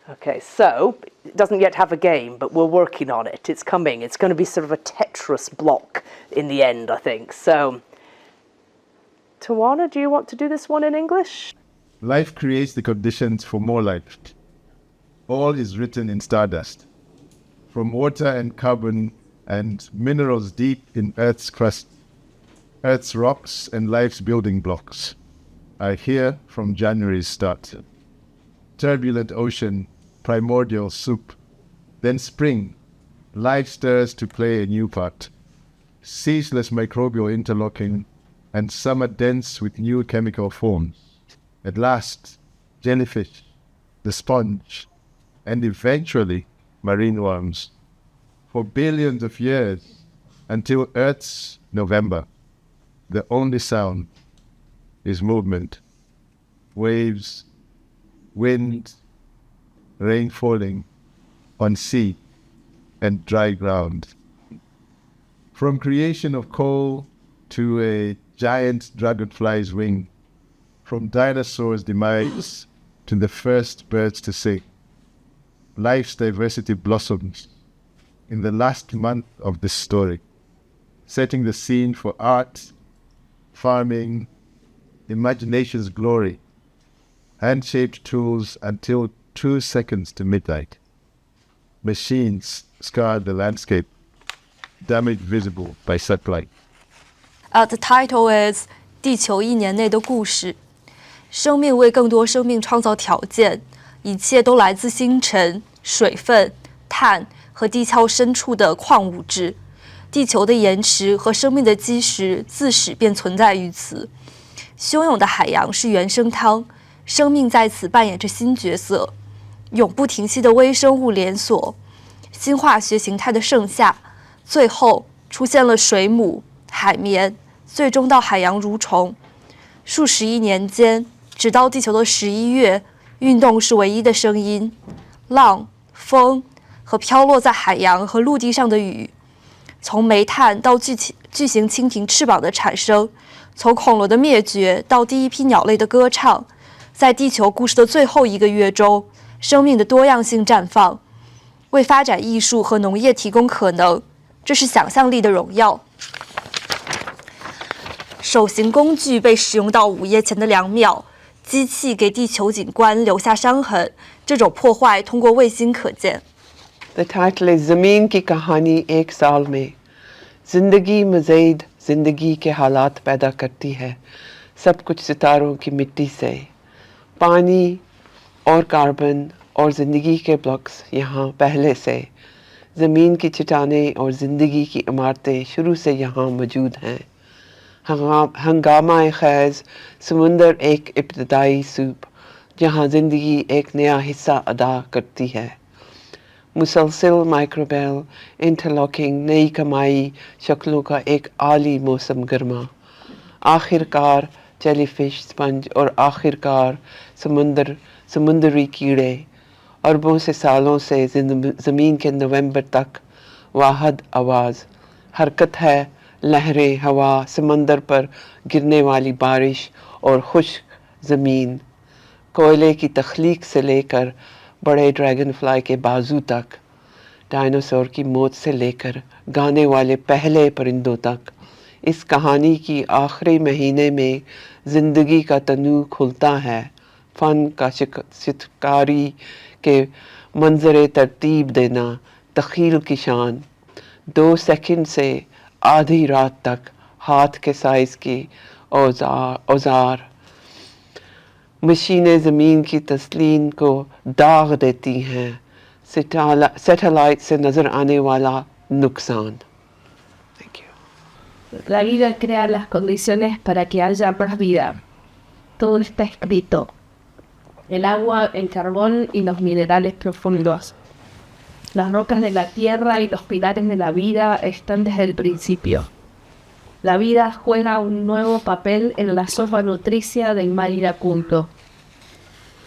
Okay, so it doesn't yet have a game, but we're working on it. It's coming. It's going to be sort of a Tetris block in the end, I think. So, Tawana, do you want to do this one in English? Life creates the conditions for more life. All is written in stardust. From water and carbon and minerals deep in Earth's crust, Earth's rocks and life's building blocks are here from January's start. Turbulent ocean, primordial soup, then spring, life stirs to play a new part. Ceaseless microbial interlocking, and summer dense with new chemical forms. At last, jellyfish, the sponge, and eventually marine worms. For billions of years, until Earth's November, the only sound is movement. Waves, wind, rain falling on sea and dry ground. From creation of coal to a giant dragonfly's wing, from dinosaurs' demise to the first birds to sing, life's diversity blossoms in the last month of this story, setting the scene for art, farming, imagination's glory, hand-shaped tools until 2 seconds to midnight. Machines scarred the landscape, damage visible by sunlight. The title is 地球1年内的故事。生命为更多生命创造条件，一切都来自星辰、水分、碳和地壳深处的矿物质。地球的岩石和生命的基石自始便存在于此。汹涌的海洋是原生汤，生命在此扮演着新角色，永不停息的微生物连锁，新化学形态的盛夏，最后出现了水母、海绵，最终到海洋蠕虫。数十亿年间，直到地球的11月，运动是唯一的声音，浪、风和飘落在海洋和陆地上的雨，从煤炭到巨型蜻蜓翅膀的产生，从恐龙的灭绝到第一批鸟类的歌唱，在地球故事的最后1个月中，生命的多样性绽放，为发展艺术和农业提供可能，这是想象力的荣耀。手型工具被使用到午夜前的2秒，机器给地球景观留下伤痕，这种破坏通过卫星可见。The title is ज़मीन की कहानी एक साल में। जिंदगी मज़ीद जिंदगी के हालात पैदा करती है, सब कुछ सितारों की मिट्टी से। पानी और कार्बन और ज़िंदगी के ब्लॉक्स यहाँ पहले से। ज़मीन की चट्टानें और ज़िंदगी की इमारतें शुरू से यहाँ मौजूद हैं। हंगामा ख़ैज़ समुंदर एक इब्तदाई सूप, जहाँ ज़िंदगी एक नया हिस्सा अदा करती है। मुसलसल माइक्रोबेल इंटरलॉकिंग नई कमाई शक्लों का एक आली मौसम गर्मा। आखिरकार जेलीफिश स्पंज और आखिरकार समुंदरी कीड़े। अरबों से सालों से ज़मीन के नवंबर तक वाहद आवाज़। हरकत है, लहरें, हवा, समंदर पर गिरने वाली बारिश और खुश्क ज़मीन। कोयले की तख्लीक से लेकर बड़े ड्रैगन फ्लाई के बाजू तक, डायनासोर की मौत से लेकर गाने वाले पहले परिंदों तक। इस कहानी की आखिरी महीने में ज़िंदगी का तनू खुलता है। फ़न का शिकारी के मंजरे तरतीब देना, तख़ील की शान। 2 सेकंड से आधी रात तक हाथ के साइज़ की औजार। मशीनें ज़मीन की तस्लीन को दाग देती हैं। सैटेलाइट से नज़र आने वाला नुकसान। Thank you. La vida crea las condiciones para que haya más vida. Todo está escrito. El agua, el carbón y los minerales profundos. Las rocas de la tierra y los pilares de la vida están desde el principio. La vida juega un nuevo papel en la sopa nutricia del mar iracundo.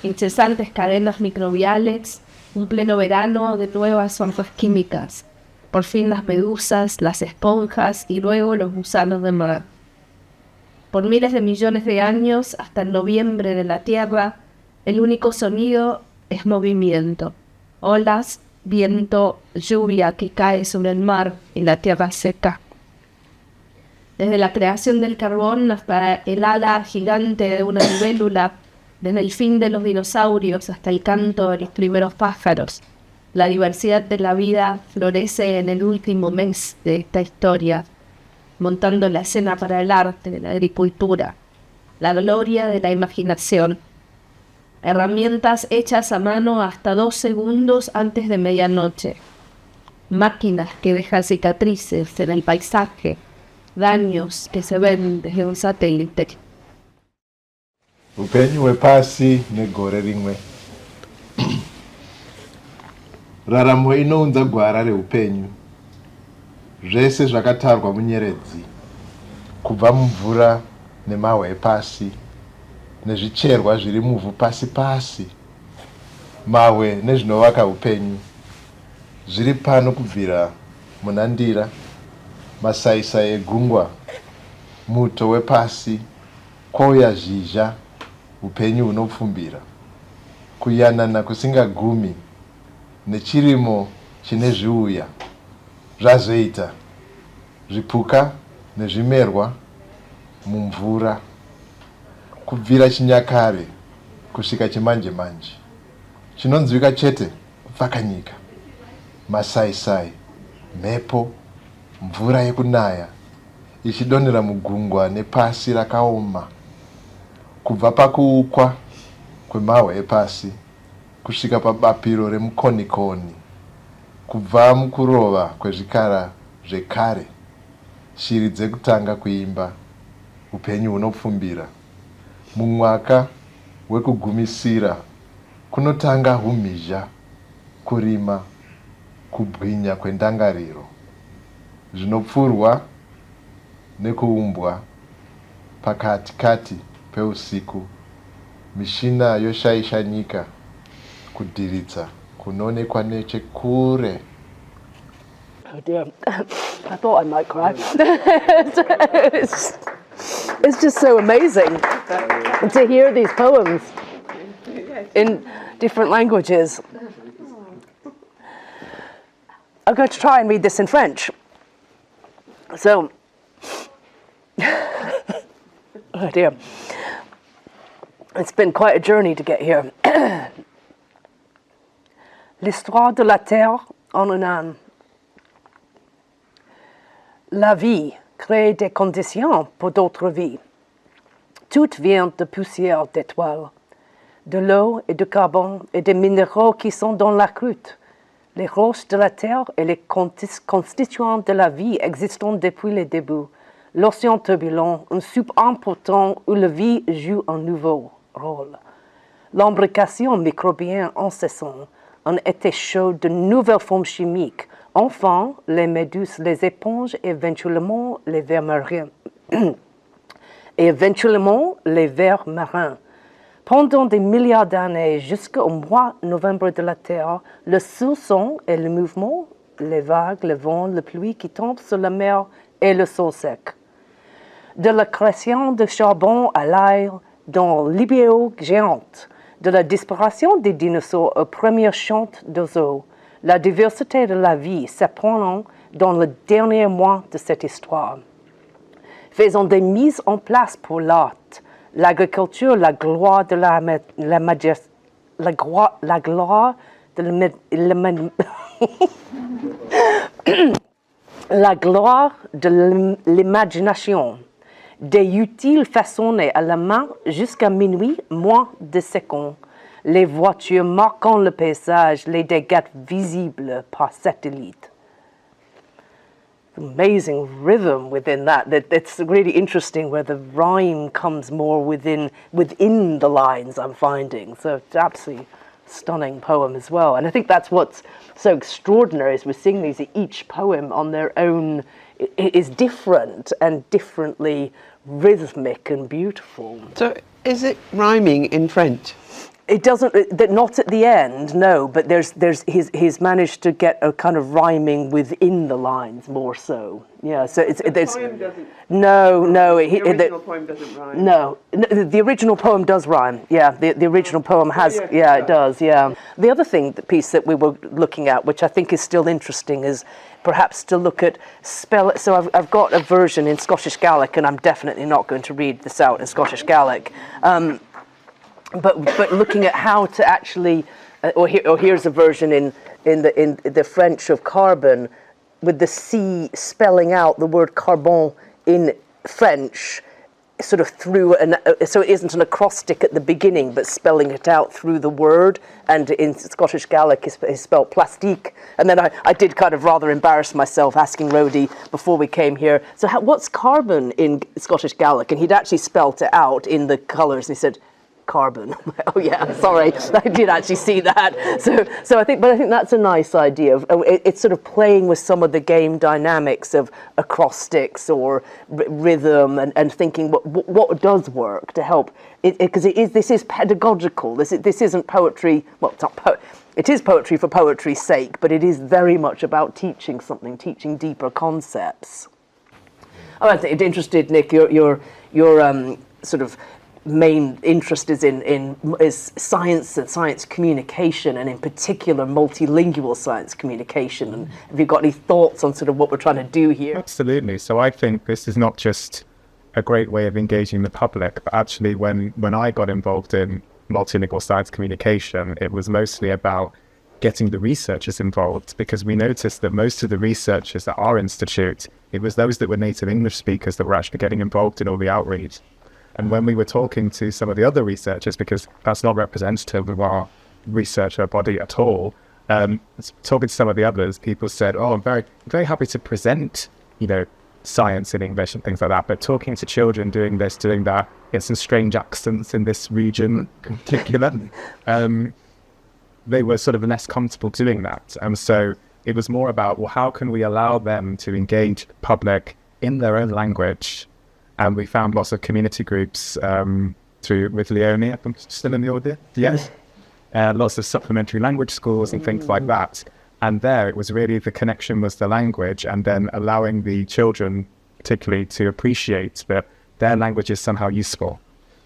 Incesantes cadenas microbiales, un pleno verano de nuevas fuerzas químicas. Por fin las medusas, las esponjas y luego los gusanos de mar. Por miles de millones de años, hasta el noviembre de la Tierra, el único sonido es movimiento. Olas, viento, lluvia que cae sobre el mar y la tierra seca. Desde la creación del carbón hasta el ala gigante de una libélula, desde el fin de los dinosaurios hasta el canto de los primeros pájaros, la diversidad de la vida florece en el último mes de esta historia, montando la escena para el arte, la agricultura, la gloria de la imaginación. Herramientas hechas a mano hasta 2 segundos antes de medianoche. Máquinas que dejan cicatrices en el paisaje, daños que se ven desde un satélite. Upenyu wepasi negore rimwe. Raramo inounza gwara reupenyu. Zvese zvakatarwa munyeredzi. Kubva mumvura nemahwe epasi, nezvicherwa zviri muvhu pasi pasi, mahwe nezvinovaka upenyu. Zviri pano kubvira munandira, masaisai egungwa, muto wepasi, kwouya zhizha, upenyu hunopfumbira. Kuyanana kusingagumi nechirimo chine zviuya zvazoita zvipuka nezvimerwa mumvura, kubvira chinyakare kusvika chimanje manje. Chinonzwika chete kupfakanyika, masaisai, mhepo, mvura yekunaya ichidonhera mugungwa nepasi rakaoma, kubva pakuukwa kwemahwe epasi kusvika pabapiro remukonikoni, kubva mukurova kwezvikara zvekare, shiri dzekutanga kuimba, upenyu hunopfumbira. Mumwaka wekugumisira kunotanga humhizha, kurima, kubwinya kwendangariro zvinopfurwa nekuumbwa pakati peusiku, mishina yoshaisha nyika, kudhiridza kunoonekwa nechekure. Oh dear, I thought I might cry. It's just so amazing to hear these poems in different languages. I'm going to try and read this in French. So, oh dear, it's been quite a journey to get here. L'histoire de la Terre en un an. La vie crée des conditions pour d'autres vies. Tout vient de poussière d'étoiles, de l'eau et du carbone et des minéraux qui sont dans la croûte. Les roches de la Terre et les constituants de la vie existant depuis les débuts. L'océan turbulent, un soupe important où la vie joue un nouveau rôle. L'embrication microbienne incessante, un été chaud de nouvelles formes chimiques. Enfin, les méduses, les éponges et éventuellement les vers marins. Pendant des milliards d'années, jusqu'au mois de novembre de la Terre, le seul son et le mouvement, les vagues, le vent, la pluie qui tombe sur la mer et le sol sec. De la création de charbon à l'air dans l'ibéo géante, de la disparition des dinosaures aux premières chantes d'oiseaux, la diversité de la vie s'éprenant dans le dernier mois de cette histoire. Faisant des mises en place pour l'art, l'agriculture, la gloire de la gloire de l'imagination, des utiles façonnés à la main jusqu'à minuit, moins de secondes, les voitures marquant le paysage, les dégâts visibles par satellite. Amazing rhythm within that. It's really interesting where the rhyme comes more within the lines, I'm finding. So it's absolutely stunning poem as well. And I think that's what's so extraordinary is we're seeing these, each poem on their own is different and differently rhythmic and beautiful. So is it rhyming in French? It doesn't, not at the end, no, but he's managed to get a kind of rhyming within the lines more so. Yeah, so The poem doesn't. No. The original poem doesn't rhyme. No, the original poem does rhyme. Yeah, the original poem has. Yeah, It does. Yeah. The other piece that we were looking at, which I think is still interesting, is perhaps to look at spell. So I've got a version in Scottish Gaelic, and I'm definitely not going to read this out in Scottish Gaelic. But looking at how to actually, here's a version in the French of carbon, with the C spelling out the word carbon in French, sort of through so it isn't an acrostic at the beginning, but spelling it out through the word. And in Scottish Gaelic is spelled plastique. And then I did kind of rather embarrass myself asking Rhodey before we came here, so what's carbon in Scottish Gaelic? And he'd actually spelt it out in the colours, and he said, carbon. Oh yeah, sorry, I did actually see that. So I think that's a nice idea. It's sort of playing with some of the game dynamics of acrostics or rhythm and thinking what does work to help. Because this is pedagogical. This isn't poetry. Well, it's not it is poetry for poetry's sake, but it is very much about teaching something, teaching deeper concepts. I'm interested, Nick. Your sort of main interest is science and science communication, and in particular multilingual science communication. And have you got any thoughts on sort of what we're trying to do here? Absolutely. So I think this is not just a great way of engaging the public, but actually when I got involved in multilingual science communication, it was mostly about getting the researchers involved, because we noticed that most of the researchers at our institute, it was those that were native English speakers that were actually getting involved in all the outreach. And when we were talking to some of the other researchers, because that's not representative of our researcher body at all, talking to some of the others, people said, "Oh, I'm very, very happy to present, science in English and things like that. But talking to children, doing this, doing that, get some strange accents in this region in particular. They were sort of less comfortable doing that. And so it was more about, well, how can we allow them to engage the public in their own language? And we found lots of community groups with Leonie, I think, still in the audience. Yes. Lots of supplementary language schools and things like that. And there it was really the connection was the language, and then allowing the children particularly to appreciate that their language is somehow useful.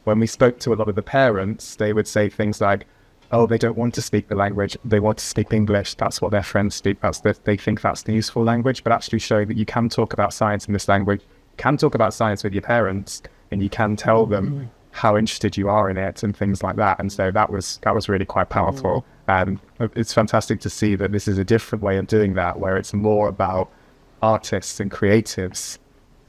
When we spoke to a lot of the parents, they would say things like, oh, they don't want to speak the language, they want to speak English, that's what their friends speak, they think that's the useful language, but actually showing that you can talk about science in this language, can talk about science with your parents, and you can tell them how interested you are in it and things like that. And so that was really quite powerful. And it's fantastic to see that this is a different way of doing that, where it's more about artists and creatives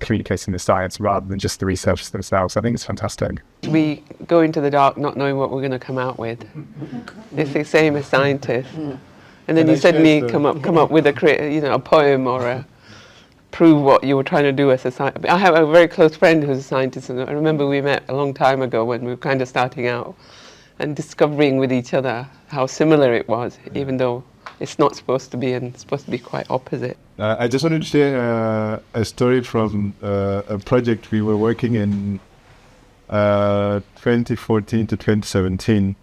communicating the science rather than just the researchers themselves. I think it's fantastic. We go into the dark not knowing what we're going to come out with. It's the same as scientists. And then you suddenly come up with a poem or prove what you were trying to do as a scientist. I have a very close friend who's a scientist, and I remember we met a long time ago when we were kind of starting out and discovering with each other how similar it was, even though it's not supposed to be, and it's supposed to be quite opposite. I just wanted to share a story from a project we were working in 2014 to 2017.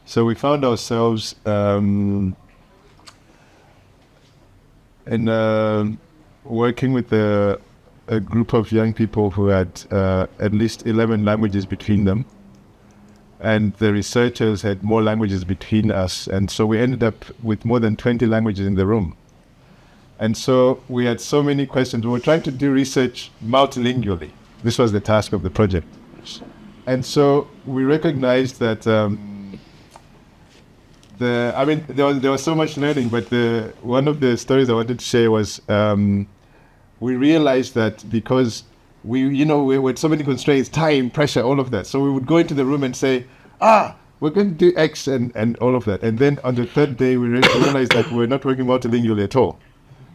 So we found ourselves working with a group of young people who had at least 11 languages between them. And the researchers had more languages between us. And so we ended up with more than 20 languages in the room. And so we had so many questions. We were trying to do research multilingually. This was the task of the project. And so we recognized that there was so much learning, but one of the stories I wanted to share was we realized that because we had so many constraints, time, pressure, all of that. So we would go into the room and say, we're going to do X and all of that. And then on the third day, we realized that we're not working multilingually at all.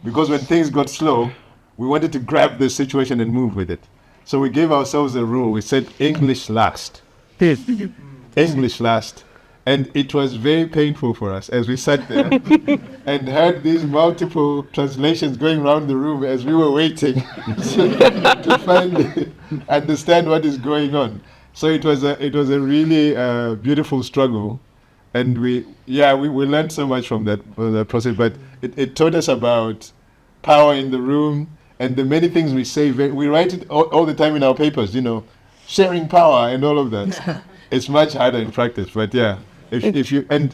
Because when things got slow, we wanted to grab the situation and move with it. So we gave ourselves a rule. We said English last. English last. And it was very painful for us as we sat there and heard these multiple translations going around the room as we were waiting to finally understand what is going on. So it was a really beautiful struggle, and we learned so much from that process. But it taught us about power in the room and the many things we say. We write it all the time in our papers, sharing power and all of that. It's much harder in practice, but yeah. And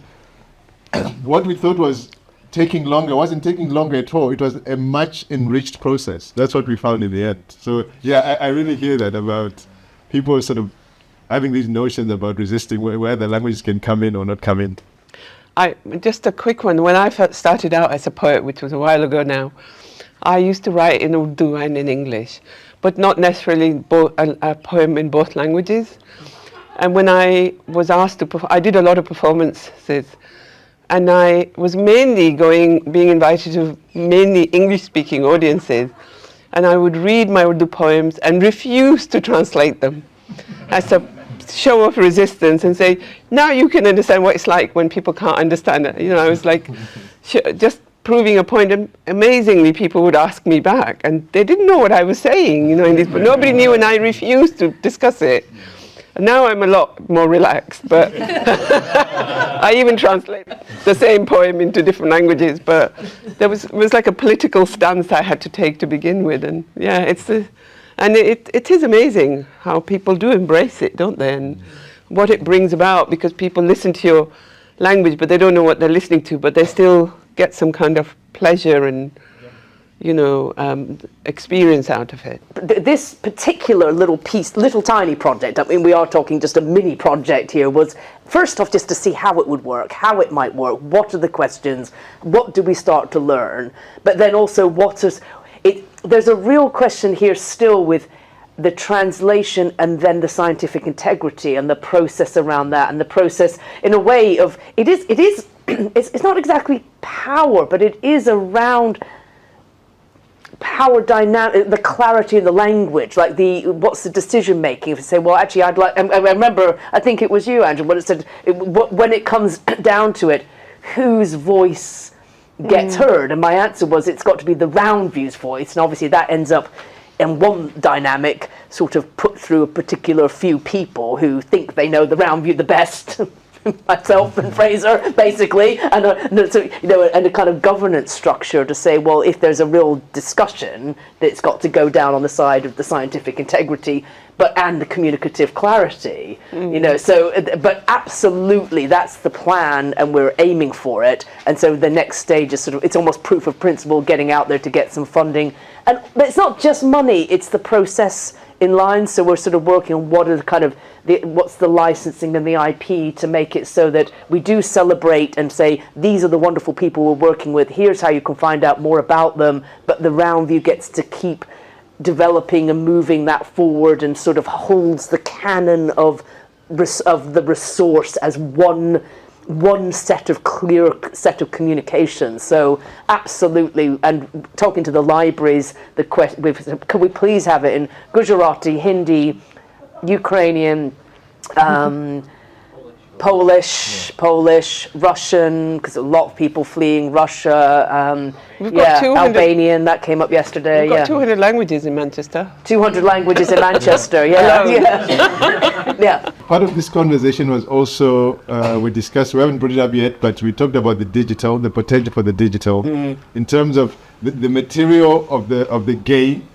what we thought was taking longer wasn't taking longer at all. It was a much enriched process. That's what we found in the end. So yeah, I really hear that about people sort of having these notions about resisting where the languages can come in or not come in. Just a quick one. When I first started out as a poet, which was a while ago now, I used to write in Urdu and in English, but not necessarily a poem in both languages. And when I was asked to I did a lot of performances, and I was mainly being invited to mainly English-speaking audiences, and I would read my Urdu poems and refuse to translate them as a show of resistance and say, now you can understand what it's like when people can't understand it. I was like, just proving a point, and amazingly people would ask me back, and they didn't know what I was saying, but nobody knew, and I refused to discuss it. Now I'm a lot more relaxed, but I even translate the same poem into different languages. But it was like a political stance I had to take to begin with, and yeah, it is amazing how people do embrace it, don't they? And what it brings about, because people listen to your language, but they don't know what they're listening to, but they still get some kind of pleasure and experience out of it. This particular little tiny project, we are talking just a mini project here, was first off just to see how it would work, how it might work, what are the questions, what do we start to learn, but then also there's a real question here still with the translation and then the scientific integrity and the process around that, and the process in a way of, it's not exactly power, but it is around power dynamic, the clarity of the language, like what's the decision making? If you say, well, actually, I'd like. I remember, I think it was you, Andrew, when it said, when it comes down to it, whose voice gets heard? And my answer was, it's got to be the RoundView's voice, and obviously that ends up in one dynamic, sort of put through a particular few people who think they know the RoundView the best. Myself and Fraser, basically, and a kind of governance structure to say, well, if there's a real discussion, it's got to go down on the side of the scientific integrity, and the communicative clarity, but absolutely, that's the plan, and we're aiming for it. And so the next stage is it's almost proof of principle, getting out there to get some funding, but it's not just money; it's the process in line. So we're sort of working on what's the licensing and the IP to make it so that we do celebrate and say, these are the wonderful people we're working with, here's how you can find out more about them, but the RoundView gets to keep developing and moving that forward and sort of holds the canon of the resource as one set of clear set of communications. So absolutely, and talking to the libraries, can we please have it in Gujarati, Hindi, Ukrainian, Polish, Russian, because a lot of people fleeing Russia. We've got 200, Albanian, that came up yesterday. We've got 200 languages in Manchester. 200 languages in Manchester, yeah. Part of this conversation was also, we discussed, we haven't brought it up yet, but we talked about the potential for the digital. In terms of the material of the game,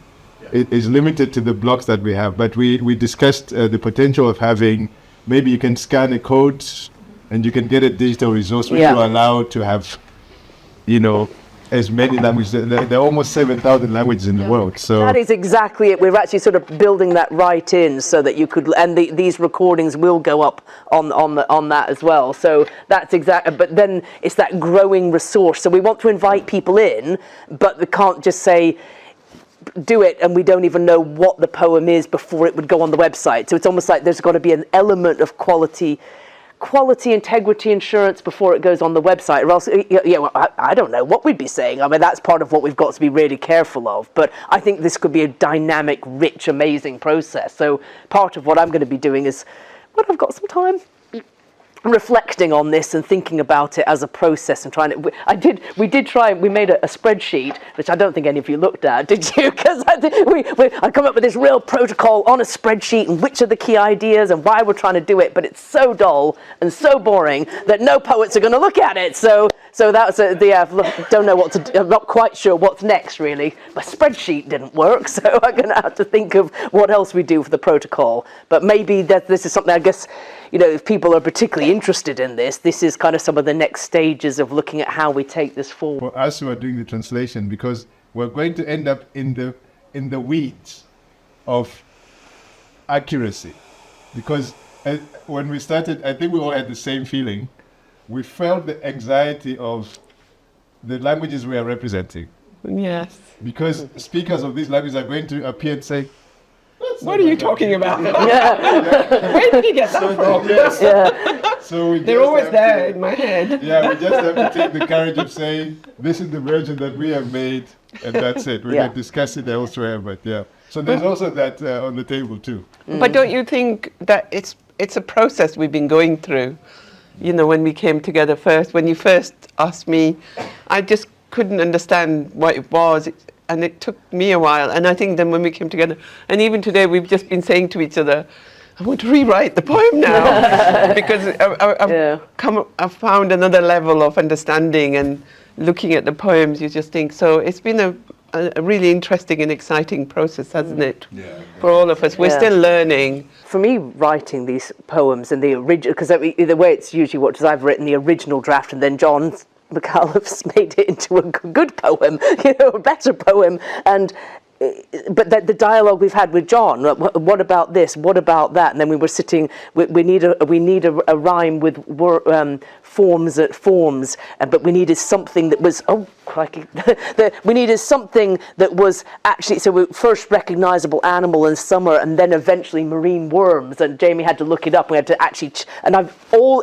it is limited to the blocks that we have, but we discussed the potential of having, maybe you can scan a code and you can get a digital resource which will allow to have, as many languages. There are almost 7,000 languages in the world. So that is exactly it. We're actually sort of building that right in so that you could, and these recordings will go up on that as well. So that's exactly. But then it's that growing resource. So we want to invite people in, but we can't just say, do it, and we don't even know what the poem is before it would go on the website. So it's almost like there's got to be an element of quality, integrity, insurance before it goes on the website, or else, I don't know what we'd be saying. I mean, that's part of what we've got to be really careful of. But I think this could be a dynamic, rich, amazing process. So part of what I'm going to be doing is, when I've got some time, reflecting on this and thinking about it as a process and trying to. We made a spreadsheet, which I don't think any of you looked at, did you? Because I come up with this real protocol on a spreadsheet and which are the key ideas and why we're trying to do it, but it's so dull and so boring that no poets are going to look at it. So that's don't know what to do. I'm not quite sure what's next, really. My spreadsheet didn't work, so I'm going to have to think of what else we do for the protocol. But maybe this is something, I guess, if people are particularly interested in this is kind of some of the next stages of looking at how we take this forward. For us who are doing the translation, because we're going to end up in the weeds of accuracy. Because when we started, I think we all had the same feeling. We felt the anxiety of the languages we are representing. Yes. Because speakers of these languages are going to appear and say, what are you talking about? Where did you get that from? So they're always there in my head. Yeah, we just have to take the courage of saying, this is the version that we have made, and that's it. We can discuss it elsewhere, but yeah. So there's also that on the table too. But don't you think that it's a process we've been going through? When we came together first, when you first asked me, I just couldn't understand what it was. And it took me a while. And I think then when we came together, and even today, we've just been saying to each other, I want to rewrite the poem now. Because I've found another level of understanding, and looking at the poems, you just think. So it's been a really interesting and exciting process, hasn't it? Yeah. For all of us. We're still learning. For me, writing these poems in the original, because the way it's usually worked is I've written the original draft, and then John McAuliffe's made it into a good poem, a better poem, but the dialogue we've had with John, what about this, what about that, and then we were sitting, we need a rhyme with forms, but we needed something that was, we needed something that was actually, so first recognisable animal in summer, and then eventually marine worms, and Jamie had to look it up, we had to actually, and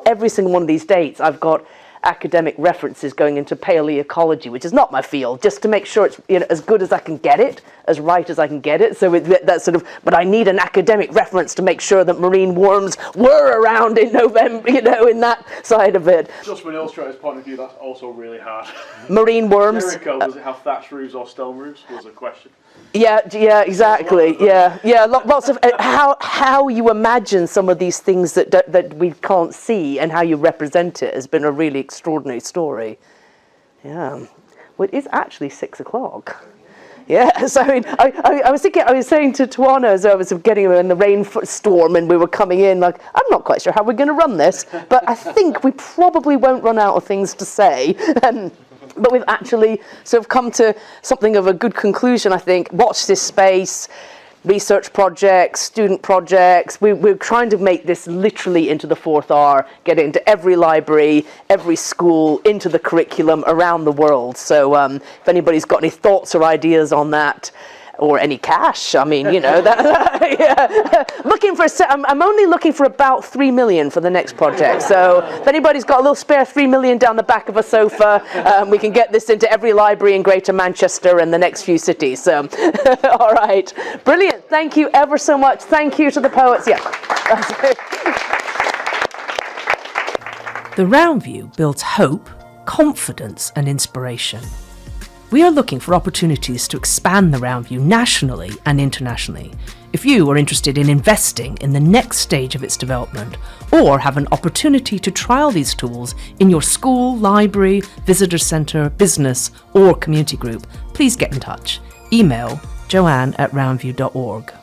every single one of these dates, I've got academic references going into paleoecology, which is not my field, just to make sure it's as good as I can get it, as right as I can get it. So that sort of, but I need an academic reference to make sure that marine worms were around in November, in that side of it. Just from an illustrator's point of view, that's also really hard. Marine worms. Jericho, does it have thatched roofs or stone roofs? Was a question. Yeah, exactly. Yeah. Lots of how you imagine some of these things that we can't see and how you represent it has been a really extraordinary story. Yeah, well, it is actually 6 o'clock. Yeah, so I mean, I was thinking, I was saying to Tawana as I was getting in the rainstorm and we were coming in, like, I'm not quite sure how we're going to run this, but I think we probably won't run out of things to say. But we've actually sort of come to something of a good conclusion, I think. Watch this space, research projects, student projects. We're trying to make this literally into the 4th R, get it into every library, every school, into the curriculum around the world. So if anybody's got any thoughts or ideas on that, or any cash, I mean, looking for, I'm only looking for about 3 million for the next project. So if anybody's got a little spare 3 million down the back of a sofa, we can get this into every library in Greater Manchester and the next few cities. So, all right, brilliant. Thank you ever so much. Thank you to the poets. Yeah. The RoundView builds hope, confidence and inspiration. We are looking for opportunities to expand the RoundView nationally and internationally. If you are interested in investing in the next stage of its development, or have an opportunity to trial these tools in your school, library, visitor centre, business or community group, please get in touch. Email joanne@roundview.org.